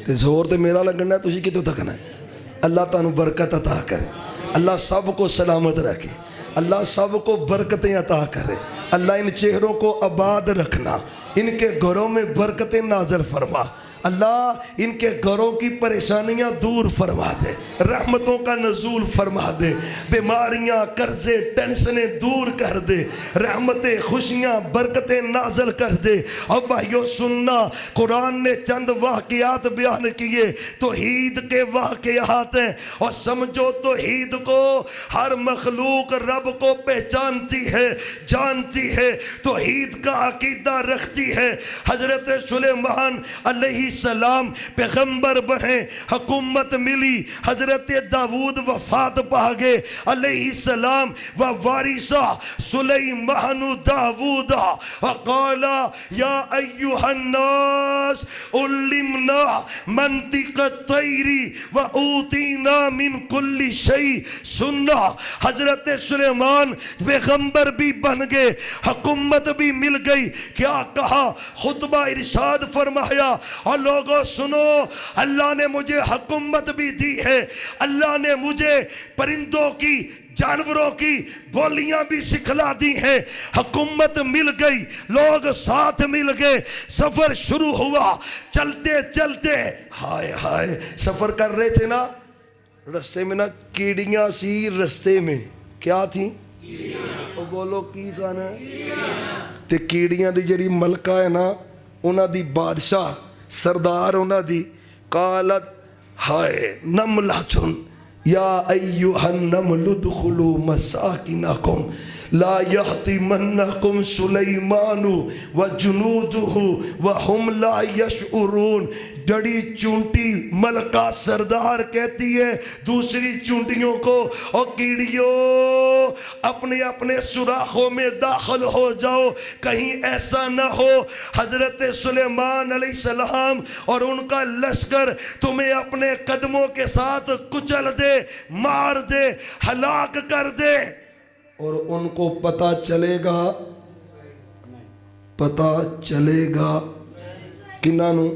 تے زور تے میرا لگنا ہے، تجھے کی تو تھکنا ہے۔ اللہ تانوں برکت عطا کرے، اللہ سب کو سلامت رکھے، اللہ سب کو برکتیں عطا کرے، اللہ ان چہروں کو آباد رکھنا، ان کے گھروں میں برکتیں نازل فرما، اللہ ان کے گھروں کی پریشانیاں دور فرما دے، رحمتوں کا نزول فرما دے، بیماریاں قرضے ٹینشنیں دور کر دے، رحمتیں خوشیاں برکتیں نازل کر دے۔ اور بھائیو سننا، قرآن نے چند واقعات بیان کیے، توحید کے واقعات ہیں، اور سمجھو توحید کو ہر مخلوق رب کو پہچانتی ہے، جانتی ہے، توحید کا عقیدہ رکھتی ہے۔ حضرت سلیمان علیہ السلام پیغمبر بنے، حکومت ملی، حضرت داود وفات پا گئے علیہ السلام، ووارثا سلیمان داود وقال یا ایوہ الناس علمنا منطق الطیر وأوتینا من کل شیء۔ سننا، حضرت سلیمان پیغمبر بھی بن گئے، حکومت بھی مل گئی، کیا کہا؟ خطبہ ارشاد فرمایا، اور لوگوں سنو، اللہ نے مجھے حکومت بھی دی ہے، اللہ نے مجھے پرندوں کی جانوروں کی بولیاں بھی سکھلا دی ہیں، حکومت مل گئی، لوگ ساتھ مل گئے، سفر شروع ہوا، چلتے چلتے ہائے ہائے سفر کر رہے تھے نا، رستے میں نا کیڑیاں سی، رستے میں کیا تھیں؟ وہ بولو کی سانا تے کیڑیاں دی جڑی ملکہ ہے نا، انہاں دی بادشاہ سردار انہاں دی، قالت ہائے نملتن یا ایوہ النمل ادخلوا مساکنکم لا یحطمنکم سلیمان وجنودہ وہم لا یشعرون۔ جڑی چونٹی ملکہ سردار کہتی ہے دوسری چونٹیوں کو، اور کیڑیوں اپنے اپنے سوراخوں میں داخل ہو جاؤ، کہیں ایسا نہ ہو حضرت سلیمان علیہ السلام اور ان کا لشکر تمہیں اپنے قدموں کے ساتھ کچل دے، مار دے، ہلاک کر دے۔ اور ان کو پتہ چلے گا کنانوں؟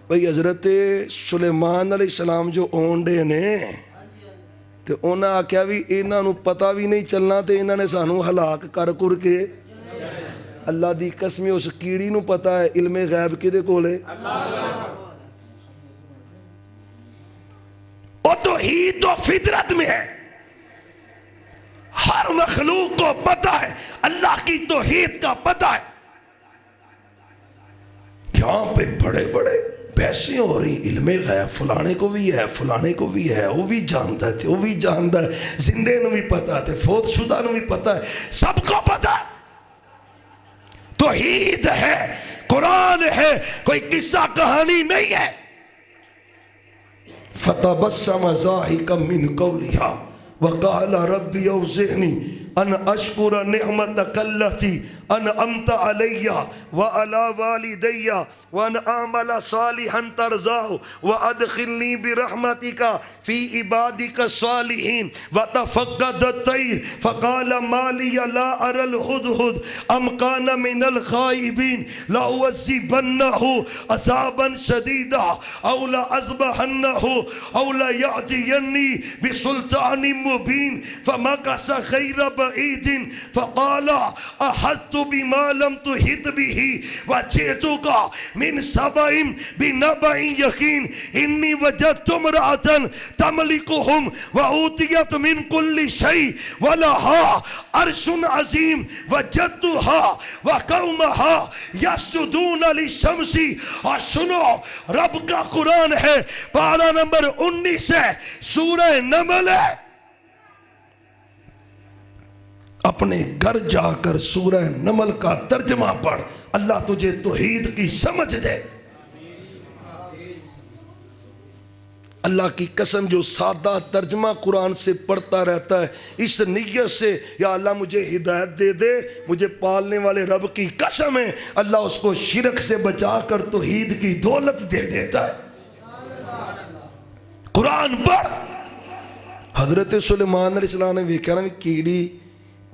بھئی حضرت سلیمان علیہ السلام جو اونڈے نے تو انہاں آکھیا بھی انہاں نو پتہ بھی نہیں چلنا تے انہاں نے سانو ہلاک کر کے۔ اللہ دی قسم اس کیڑی نو پتہ ہے علم غیب کدے کولے؟ اور توحید و فطرت میں ہے، ہر مخلوق کو پتہ ہے، اللہ کی توحید کا پتہ ہے۔ یہاں پہ بڑے بڑے بحثیں ہو رہی، علم غیب فلانے کو بھی ہے، فلانے کو بھی ہے، وہ بھی جانتا ہے، وہ بھی جانتا ہے، زندے نو بھی پتہ ہے، فوت شدہ نو بھی پتہ ہے، سب کو پتہ ہے۔ توحید ہے، قرآن ہے، کوئی قصہ کہانی نہیں ہے۔ فتبسم ضاحكا من قولها وقال ربي اوزعني ان اشكر نعمتك التي انعمت علي وعلى والدي وان اعمل صالحا ترضاه وادخلني برحمتك في عبادك الصالحين وتفقد الطير فقال ما لي لا ارى الهدهد ام كان من الغائبين لأعذبنه عذابا شديدا او لأذبحنه او ليأتيني بسلطان مبين فمكث غير بعيد فقال احطت بما لم تحط به وجئتك من سبأ بنبأ يقين إني وجدت امرأة تملكهم وأوتيت من كل شيء ولها عرش عظيم وجدتها وقومها يسجدون للشمس۔ اور سنو رب کا قرآن ہے، پارہ نمبر 19 ہے، سورہ نمل ہے۔ اپنے گھر جا کر سورہ نمل کا ترجمہ پڑھ، اللہ تجھے توحید کی سمجھ دے۔ اللہ کی قسم جو سادہ ترجمہ قرآن سے پڑھتا رہتا ہے اس نیت سے یا اللہ مجھے ہدایت دے دے، مجھے پالنے والے رب کی قسم ہے اللہ اس کو شرک سے بچا کر توحید کی دولت دے دیتا ہے۔ قرآن پڑھ۔ حضرت سلیمان علیہ السلام نے ویکھیا نا کیڑی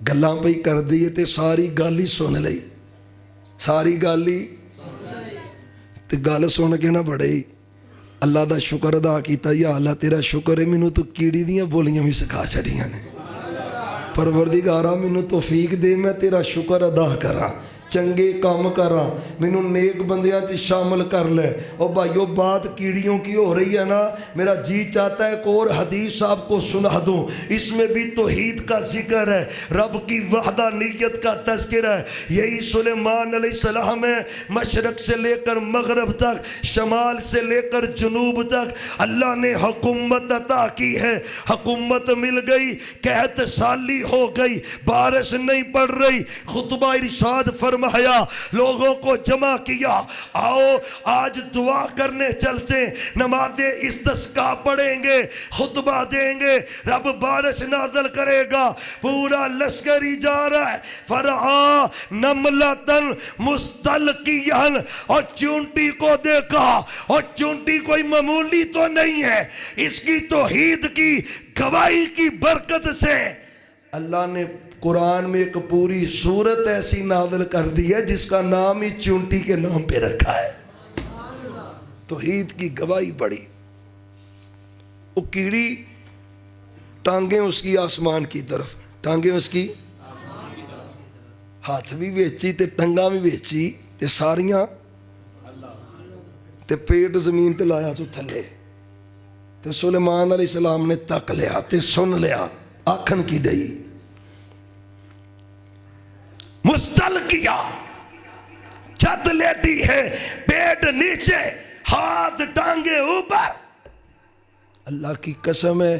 گلاں پہ کر دی تے ساری گل ہی سن لئی، ساری گل ہی تے گل سن کے نہ بڑے اللہ دا شکر ادا کیتا، یا اللہ تیرا شکر ہے مینوں تو کیڑی دیاں بولیاں بھی سکھا چھڑیاں نے، پروردگارا مینوں توفیق دے میں تیرا شکر ادا کراں، چنگے کام کراں، مینوں نیک بندیاں چ شامل کر لے۔ اور بھائیو بات کیڑیوں کی ہو رہی ہے نا، میرا جی چاہتا ہے ایک اور حدیث آپ کو سنا دوں، اس میں بھی توحید کا ذکر ہے، رب کی وحدانیت کا تذکرہ ہے۔ یہی سلیمان علیہ السلام ہے، مشرق سے لے کر مغرب تک، شمال سے لے کر جنوب تک اللہ نے حکومت عطا کی ہے، حکومت مل گئی، قحط سالی ہو گئی، بارش نہیں پڑ رہی، خطبہ ارشاد فرمایا، لوگوں کو جمع کیا، آؤ آج دعا کرنے چلتے، نماز استسقاء پڑھیں گے، خطبہ دیں گے، رب بارش نازل کرے گا، پورا لشکر ہی جا رہا ہے۔ فرعا نملتن مستلقیان، اور چونٹی کو دیکھا، اور چونٹی کوئی معمولی تو نہیں ہے، اس کی توحید کی گواہی کی برکت سے اللہ نے قرآن میں ایک پوری سورت ایسی نازل کر دی ہے جس کا نام ہی چونٹی کے نام پہ رکھا ہے۔ توحید کی گواہی بڑی، وہ کیڑی ٹانگیں اس کی آسمان کی طرف، ٹانگیں اس کی ہاتھ بھی ویچی تے ٹنگا بھی ویچی تے ساریاں تے پیٹ زمین تے لایا تو تھلے تے سلیمان علیہ السلام نے تک لیا تے سن لیا، آکھن کی ڈئی مستلقیہ، چھت لیٹی ہے، پیٹ نیچے، ہاتھ ٹانگے اوپر۔ اللہ کی قسم ہے،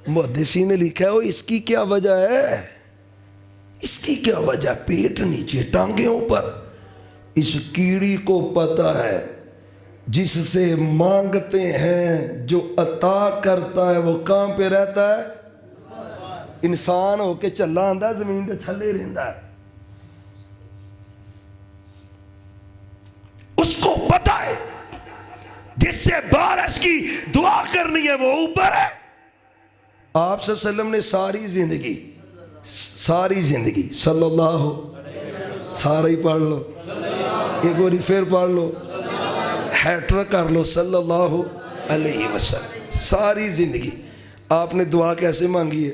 محدثین نے لکھا ہے اس کی کیا وجہ ہے، اس کی کیا وجہ، پیٹ نیچے ٹانگے اوپر۔ اس کیڑی کو پتہ ہے جس سے مانگتے ہیں جو عطا کرتا ہے وہ کہاں پہ رہتا ہے، انسان ہو کے چلا آندا زمین دے تھلے رہندا ہے۔ اس کو پتہ ہے جس سے بارش کی دعا کرنی ہے وہ اوپر ہے۔ آپ صلی اللہ علیہ وسلم نے ساری زندگی صلی اللہ، سارا ہی پڑھ لو، ایک باری پھر پڑھ لو، ہیٹرک کر لو، صلی اللہ علیہ وسلم، ساری زندگی آپ نے دعا کیسے مانگی ہے،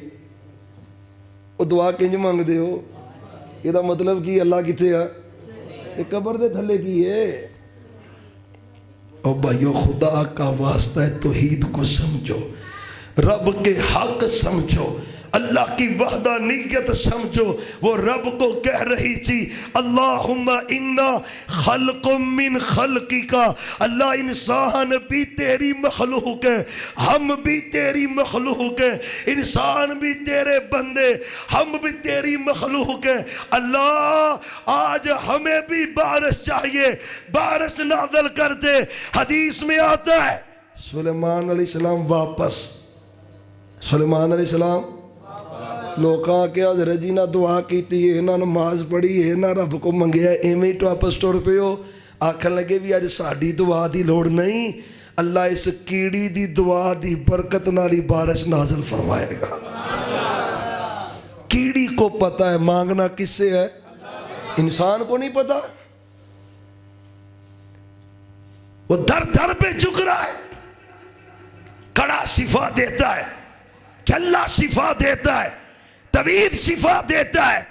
وہ دعا کنج مانگ دے ہو، یہ دا مطلب کی اللہ کتے ہے، قبر دے تھلے کی ہے۔ اور بھائیو خدا کا واسطہ ہے توحید کو سمجھو، رب کے حق سمجھو، اللہ کی وحدانیت سمجھو. وہ رب کو کہہ رہی تھی اللہم انا خلق من خلقک، اللہ انسان بھی تیری مخلوق ہے، ہم بھی تیری مخلوق ہے، انسان بھی تیرے بندے، ہم بھی تیری مخلوق ہے. اللہ آج ہمیں بھی بارش چاہیے، بارش نازل کر دے. حدیث میں آتا ہے سلیمان علیہ السلام واپس، سلیمان علیہ السلام لوکاں کے حضرت جی نہ دعا کیتی ہے، نہ نماز پڑھی ہے، نہ رب کو منگیا ہے، ایویں ٹواپس ٹر پہ ہو. آکھن لگے بھی اج ساڈی دعا دی لوڑ نہیں، اللہ اس کیڑی دی دعا دی برکت نال ہی بارش نازل فرمائے گا. کیڑی کو پتہ ہے مانگنا کس سے ہے، انسان کو نہیں پتا. وہ در در پہ جھک رہا ہے، کڑا شفا دیتا ہے، چلا شفا دیتا ہے، طبیب شفا دیتا ہے،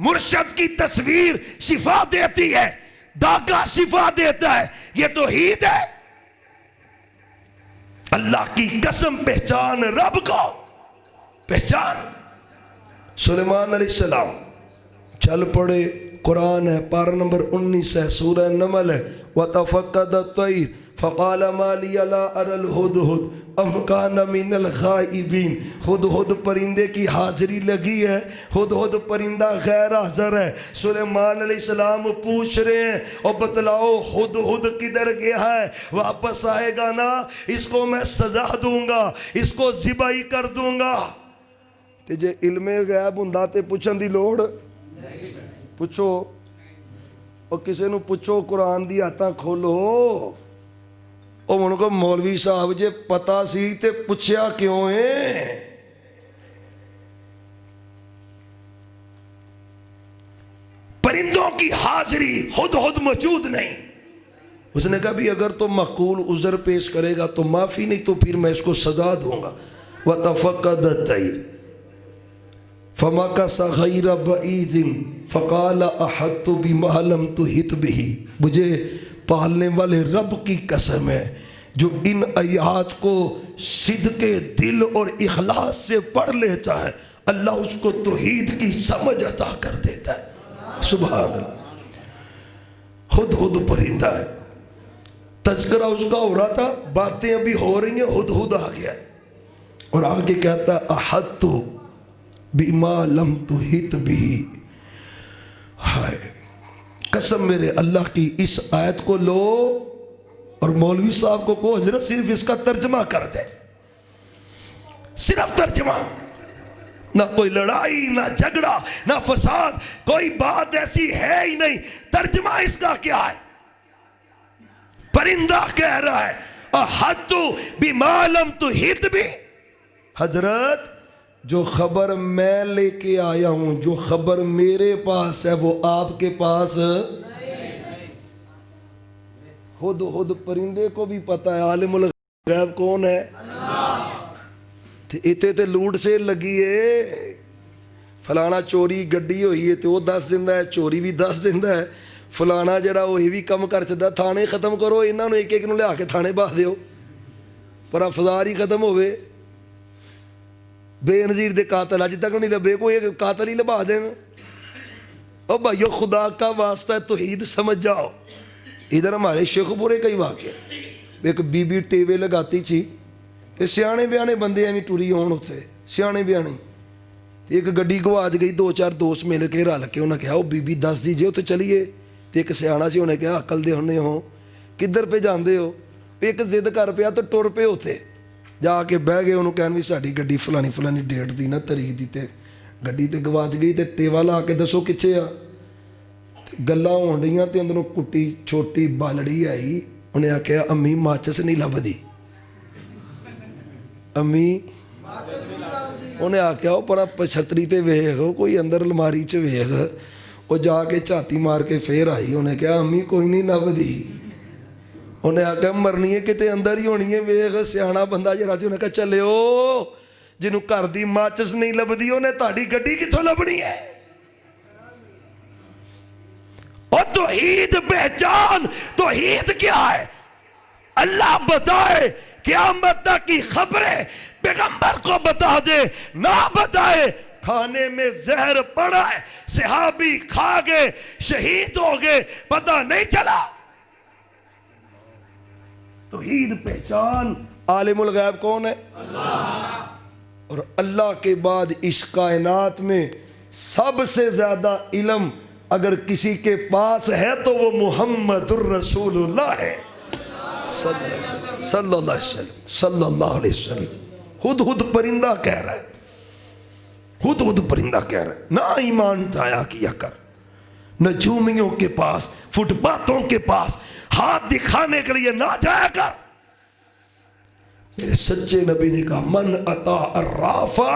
مرشد کی تصویر شفا دیتی ہے، داغا شفا دیتا ہے. یہ توحید ہے. اللہ کی قسم پہچان رب کو، پہچان. سلیمان علیہ السلام چل پڑے. قرآن ہے، پارہ نمبر 19 ہے، سورہ نمل ہے. وَتَفَقَّدَ الطَّيْرَ فَقَالَ مَا لِيَ لَا أَرَى الْهُدْهُدْ أَمْ كَانَ مِنَ الْغَائِبِينَ. ہدہد پرندے کی حاضری لگی ہے، ہدہد پرندہ غیر حاضر ہے. سلیمان علیہ السلام پوچھ رہے ہیں اور بتلاؤ ہدہد کدھر گیا ہے؟ واپس آئے گا نا، اس کو میں سزا دوں گا، اس کو ذبح کر دوں گا. تے جے علم غیب ہوندا تے پوچھن دی لوڑ پوچھو، اور کسے نو پوچھو قرآن دی آیتاں کھولو. اور ان کو مولوی صاحب جے پتا سی تے پوچھیا کیوں ہے؟ پرندوں کی حاضری، ہدہد موجود نہیں. اس نے کہا بھی اگر تو معقول عذر پیش کرے گا تو معافی، نہیں تو پھر میں اس کو سزا دوں گا. وَتَفَقَّدَ الطَّيْرَ فَمَكَثَ غَيْرَ بَعِيدٍ فَقَالَ أَحَطْتُ بِمَا لَمْ تُحِطْ بِهِ. مجھے پالنے والے رب کی قسم ہے جو ان آیات کو صدق دل اور اخلاص سے پڑھ لیتا ہے، اللہ اس کو توحید کی سمجھ عطا کر دیتا ہے. سبحان اللہ. ہدہد پرندہ ہے، تذکرہ اس کا ہو رہا تھا، باتیں ابھی ہو رہی ہیں، ہدہد آ گیا اور آگے کہتا ہے احط بما لم تحط به. ہائے قسم میرے اللہ کی، اس آیت کو لو اور مولوی صاحب کو کہو حضرت صرف اس کا ترجمہ کر دے، صرف ترجمہ. نہ کوئی لڑائی، نہ جھگڑا، نہ فساد، کوئی بات ایسی ہے ہی نہیں. ترجمہ اس کا کیا ہے؟ پرندہ کہہ رہا ہے احط بما لم تحط به. حضرت جو خبر میں لے کے آیا ہوں، جو خبر میرے پاس ہے وہ آپ کے پاس ہدہد پرندے کو بھی پتا ہے. عالم الغیب کون ہے؟ اتنے تے لوٹ سے لگی ہے، فلانا چوری گڈی ہوئی ہے تو وہ دس دیندہ ہے، چوری بھی دس دیندہ ہے. فلانا جڑا وہی بھی کم کر چکتا، تھانے ختم کرو، انہوں نے ایک ایک نو لے آ کے تھانے باہ دیو، پر افزار ہی ختم ہوئے. بے نظیر دے قاتل اج تک نہیں لبے، کوئی ایک قاتل ہی لبا دینا. او بھائیو خدا کا واسطہ ہے، توحید سمجھ جاؤ. ادھر ہمارے شیخ پورے کئی واقع، ایک بی بی ٹیوے لگاتی تھی، سیانے بیانے بندے ایویں ٹوری ہون ہوتے، سیانے بیانے. ایک گڈی گواچ گئی، دو چار دوست مل کے رل کے انہیں کہا وہ بی بی دس دیجیے تو چلیے. تو ایک سیانا سی، انہیں کہا عقل دے ہونے ہو، کدھر پہ جاندے ہو؟ ایک ضد کر پیا تو ٹر پہ ہوتے، جا کے بہ گئے. انہوں کہنے بھی ساڈی گڈی فلانی فلانی ڈیٹ دی نا تاریخ دی، تے گڈی تے گواچ گئی، تے ٹیوا لا کے دسو کچھے آ. گلاں ہون ڈیاں تے اندروں کٹی چھوٹی بالڑی آئی. انہیں آخیا امی ماچس نہیں لبدی، امی. انہیں آخیا وہ پر چھتری تے ویخ، کوئی اندر الماری چ ویخ. وہ جا کے جھاتی مار کے پھر آئی. انہیں کہا امی کوئی نہیں لبدی. انہیں آخیا مرنی ہے کتے اندر ہی ہونی ہے، ویخ. سیاح بندہ جڑا سی انہیں کہا چلیو، جنہوں گھر دی ماچس نہیں لبدی انہیں تہاڈی گڈی کتھوں لبنی ہے؟ اور توحید پہچان. توحید کیا ہے؟ اللہ بتائے قیامت تک کی خبریں پیغمبر کو بتا دے نہ بتائے کھانے میں زہر پڑا ہے صحابی کھا گئے شہید ہو گئے پتہ نہیں چلا. توحید پہچان. عالم الغیب کون ہے؟ اللہ. اور اللہ کے بعد اس کائنات میں سب سے زیادہ علم اگر کسی کے پاس ہے تو وہ محمد الرسول اللہ ہے صلی اللہ علیہ وسلم. ہد پرندہ کہہ رہا ہے, ہد پرندہ کہہ رہا ہے نہ ایمان ضائع کیا کر, نجومیوں کے پاس فٹ پاتھوں کے پاس ہاتھ دکھانے کے لیے نہ جایا کر. میرے سچے نبی نے کہا من اتا الرافع,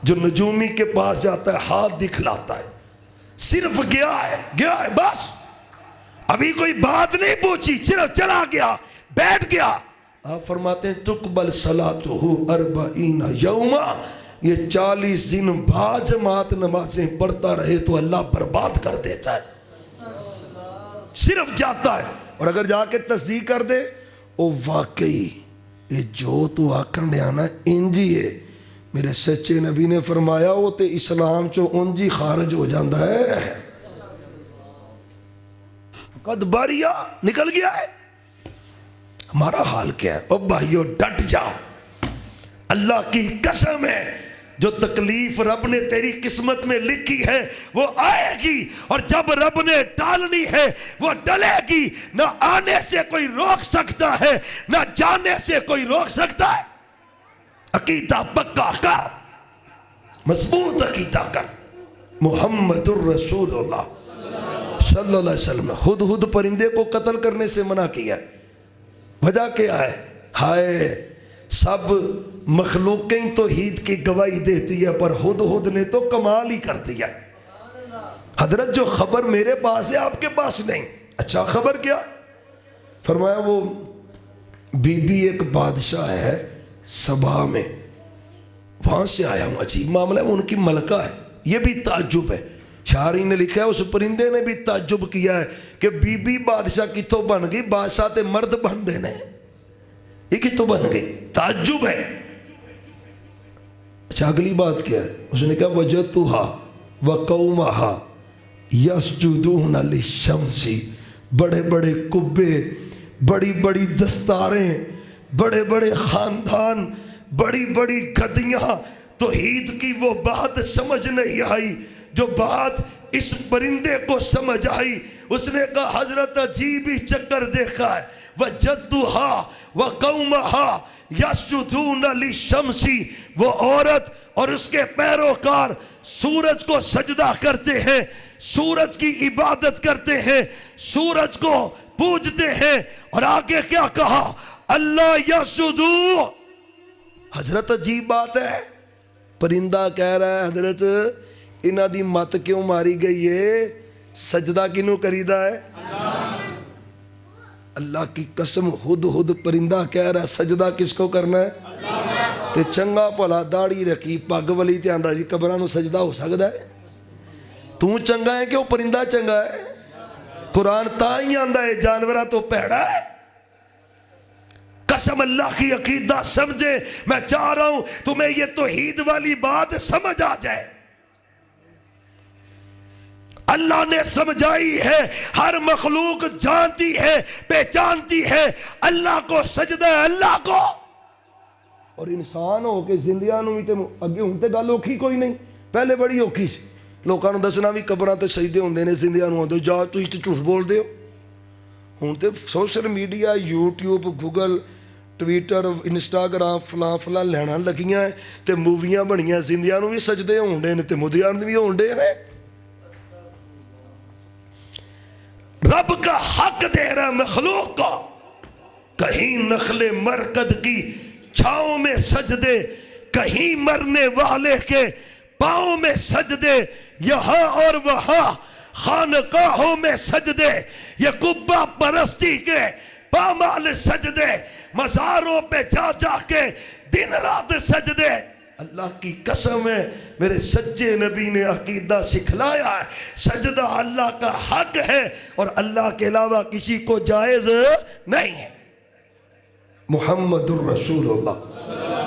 جو نجومی کے پاس جاتا ہے ہاتھ دکھلاتا ہے, صرف گیا ہے بس, ابھی کوئی بات نہیں پوچھی, صرف چلا گیا بیٹھ گیا. آپ فرماتے ہیں تقبل صلاتہ 40 یوما, یہ 40 دن با جماعت نمازیں پڑھتا رہے تو اللہ برباد کر دیتا ہے. صرف جاتا ہے, اور اگر جا کے تصدیق کر دے او واقعی یہ جو تو آکھن دیا نا انجی ہے. میرے سچے نبی نے فرمایا وہ تے اسلام چو انجی خارج ہو جاندہ ہے, قد باریا نکل گیا ہے. ہمارا حال کیا ہے؟ او بھائیو ڈٹ جاؤ, اللہ کی قسم ہے جو تکلیف رب نے تیری قسمت میں لکھی ہے وہ آئے گی, اور جب رب نے ٹالنی ہے وہ ٹلے گی. نہ آنے سے کوئی روک سکتا ہے نہ جانے سے کوئی روک سکتا ہے. عقیدہ پکا کر, مضبوط عقیدہ کر. محمد الرسول اللہ صلی اللہ علیہ وسلم ہد پرندے کو قتل کرنے سے منع کیا ہے. وجہ کیا ہے؟ ہائے سب مخلوقیں توحید کی گواہی دیتی ہے پر ہد نے تو کمال ہی کر دیا ہے. حضرت جو خبر میرے پاس ہے آپ کے پاس نہیں. اچھا خبر کیا؟ فرمایا وہ بی بی ایک بادشاہ ہے سبا میں, وہاں سے آیا ہوں. عجیب معاملہ ہے, ان کی ملکہ ہے. یہ بھی تعجب ہے, شاعری نے لکھا ہے اس پرندے نے بھی تعجب کیا ہے کہ بی بی بادشاہ کتوں بن گئی, بادشاہ تے مرد بن دینے یہ کتوں بن گئی, تعجب ہے. اچھا اگلی بات کیا ہے؟ اس نے کہا وجدتها وقومها یسجدون للشمس, بڑے بڑے کبے, بڑی بڑی دستاریں, بڑے بڑے خاندان, بڑی بڑی گدیاں. توحید کی وہ بات سمجھ نہیں آئی جو بات اس پرندے کو سمجھ آئی. اس نے کہا حضرت عجیب ہی چکر دیکھا ہے. وجدتها وقومها یسجدون للشمس, وہ عورت اور اس کے پیروکار سورج کو سجدہ کرتے ہیں, سورج کی عبادت کرتے ہیں, سورج کو پوجتے ہیں. اور آگے کیا کہا؟ اللہ یسجدو. حضرت عجیب بات ہے, پرندہ کہہ رہا ہے حضرت انہاں دی مت کیوں ماری گئی ہے, سجدہ کینوں کریدا ہے؟ اللہ کی قسم ہد پرندہ کہہ رہا ہے سجدہ کس کو کرنا ہے؟ تے چنگا بھلا داڑھی رکھی پگ والی تے آندا جی قبراں نوں سجدہ ہو سکدا ہے؟ تو چنگا ہے کہ وہ پرندہ چنگا ہے؟ قرآن تاں ہی آندا ہے جانوراں تو پیڑا ہے. قسم اللہ کی عقیدہ سمجھے. میں چاہ رہا ہوں تمہیں یہ توحید والی بات سمجھ آ جائے. اللہ نے سمجھائی ہے, ہر مخلوق جانتی ہے پہچانتی ہے اللہ کو سجدہ ہے اللہ کو. اور انسان ہو کے زندیاں نوں تے اگے ہن تے گل اوکھی کوئی نہیں, پہلے بڑی اوکھی سی. لوکاں نوں دسنا بھی قبراں تے سجدے ہوندے نے, زندیاں نوں ہوندے, جا تسی تے جھوٹ بول دے ہو. ہن تے social media YouTube Google Twitter Instagram فلاں لینا لگیاں ہیں تے موویاں بنیاں, زندیاں نوں بھی سجدے ہوندے نے تے مردیاں نوں بھی ہوندے نے. رب کا حق دے رہا مخلوق کا. کہیں نخل مرکد کی چھاؤں میں سجدے, کہیں مرنے والے کے پاؤں میں سجدے, یہاں اور وہاں خانقاہوں میں سجدے, یہ قبہ پرستی کے پامال سجدے, مزاروں پہ جا جا کے دن رات سجدے. اللہ کی قسم ہے میرے سچے نبی نے عقیدہ سکھلایا ہے سجدہ اللہ کا حق ہے اور اللہ کے علاوہ کسی کو جائز نہیں ہے. محمد الرسول اللہ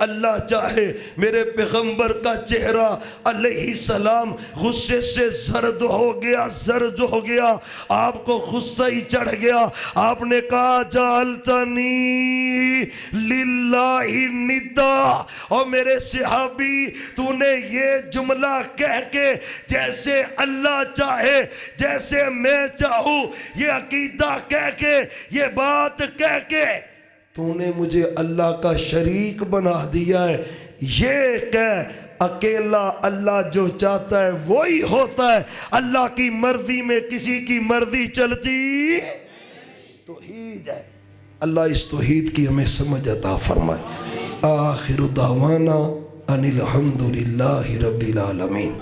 اللہ چاہے۔ میرے پیغمبر کا چہرہ علیہ السلام غصے سے زرد ہو گیا، آپ کو غصہ ہی چڑھ گیا۔ آپ نے کہا جعلتنی للہ ندا، اور میرے صحابی تو نے یہ جملہ کہہ کے جیسے اللہ چاہے جیسے میں چاہوں، یہ عقیدہ کہہ کے، یہ بات کہہ کے تو نے مجھے اللہ کا شریک بنا دیا ہے۔ یہ کہہ اکیلا اللہ جو چاہتا ہے وہی ہوتا ہے، اللہ کی مرضی میں کسی کی مرضی چلتی توحید ہے۔ اللہ اس توحید کی ہمیں سمجھ عطا فرمائے۔ آخر دعوانا ان الحمدللہ رب العالمین۔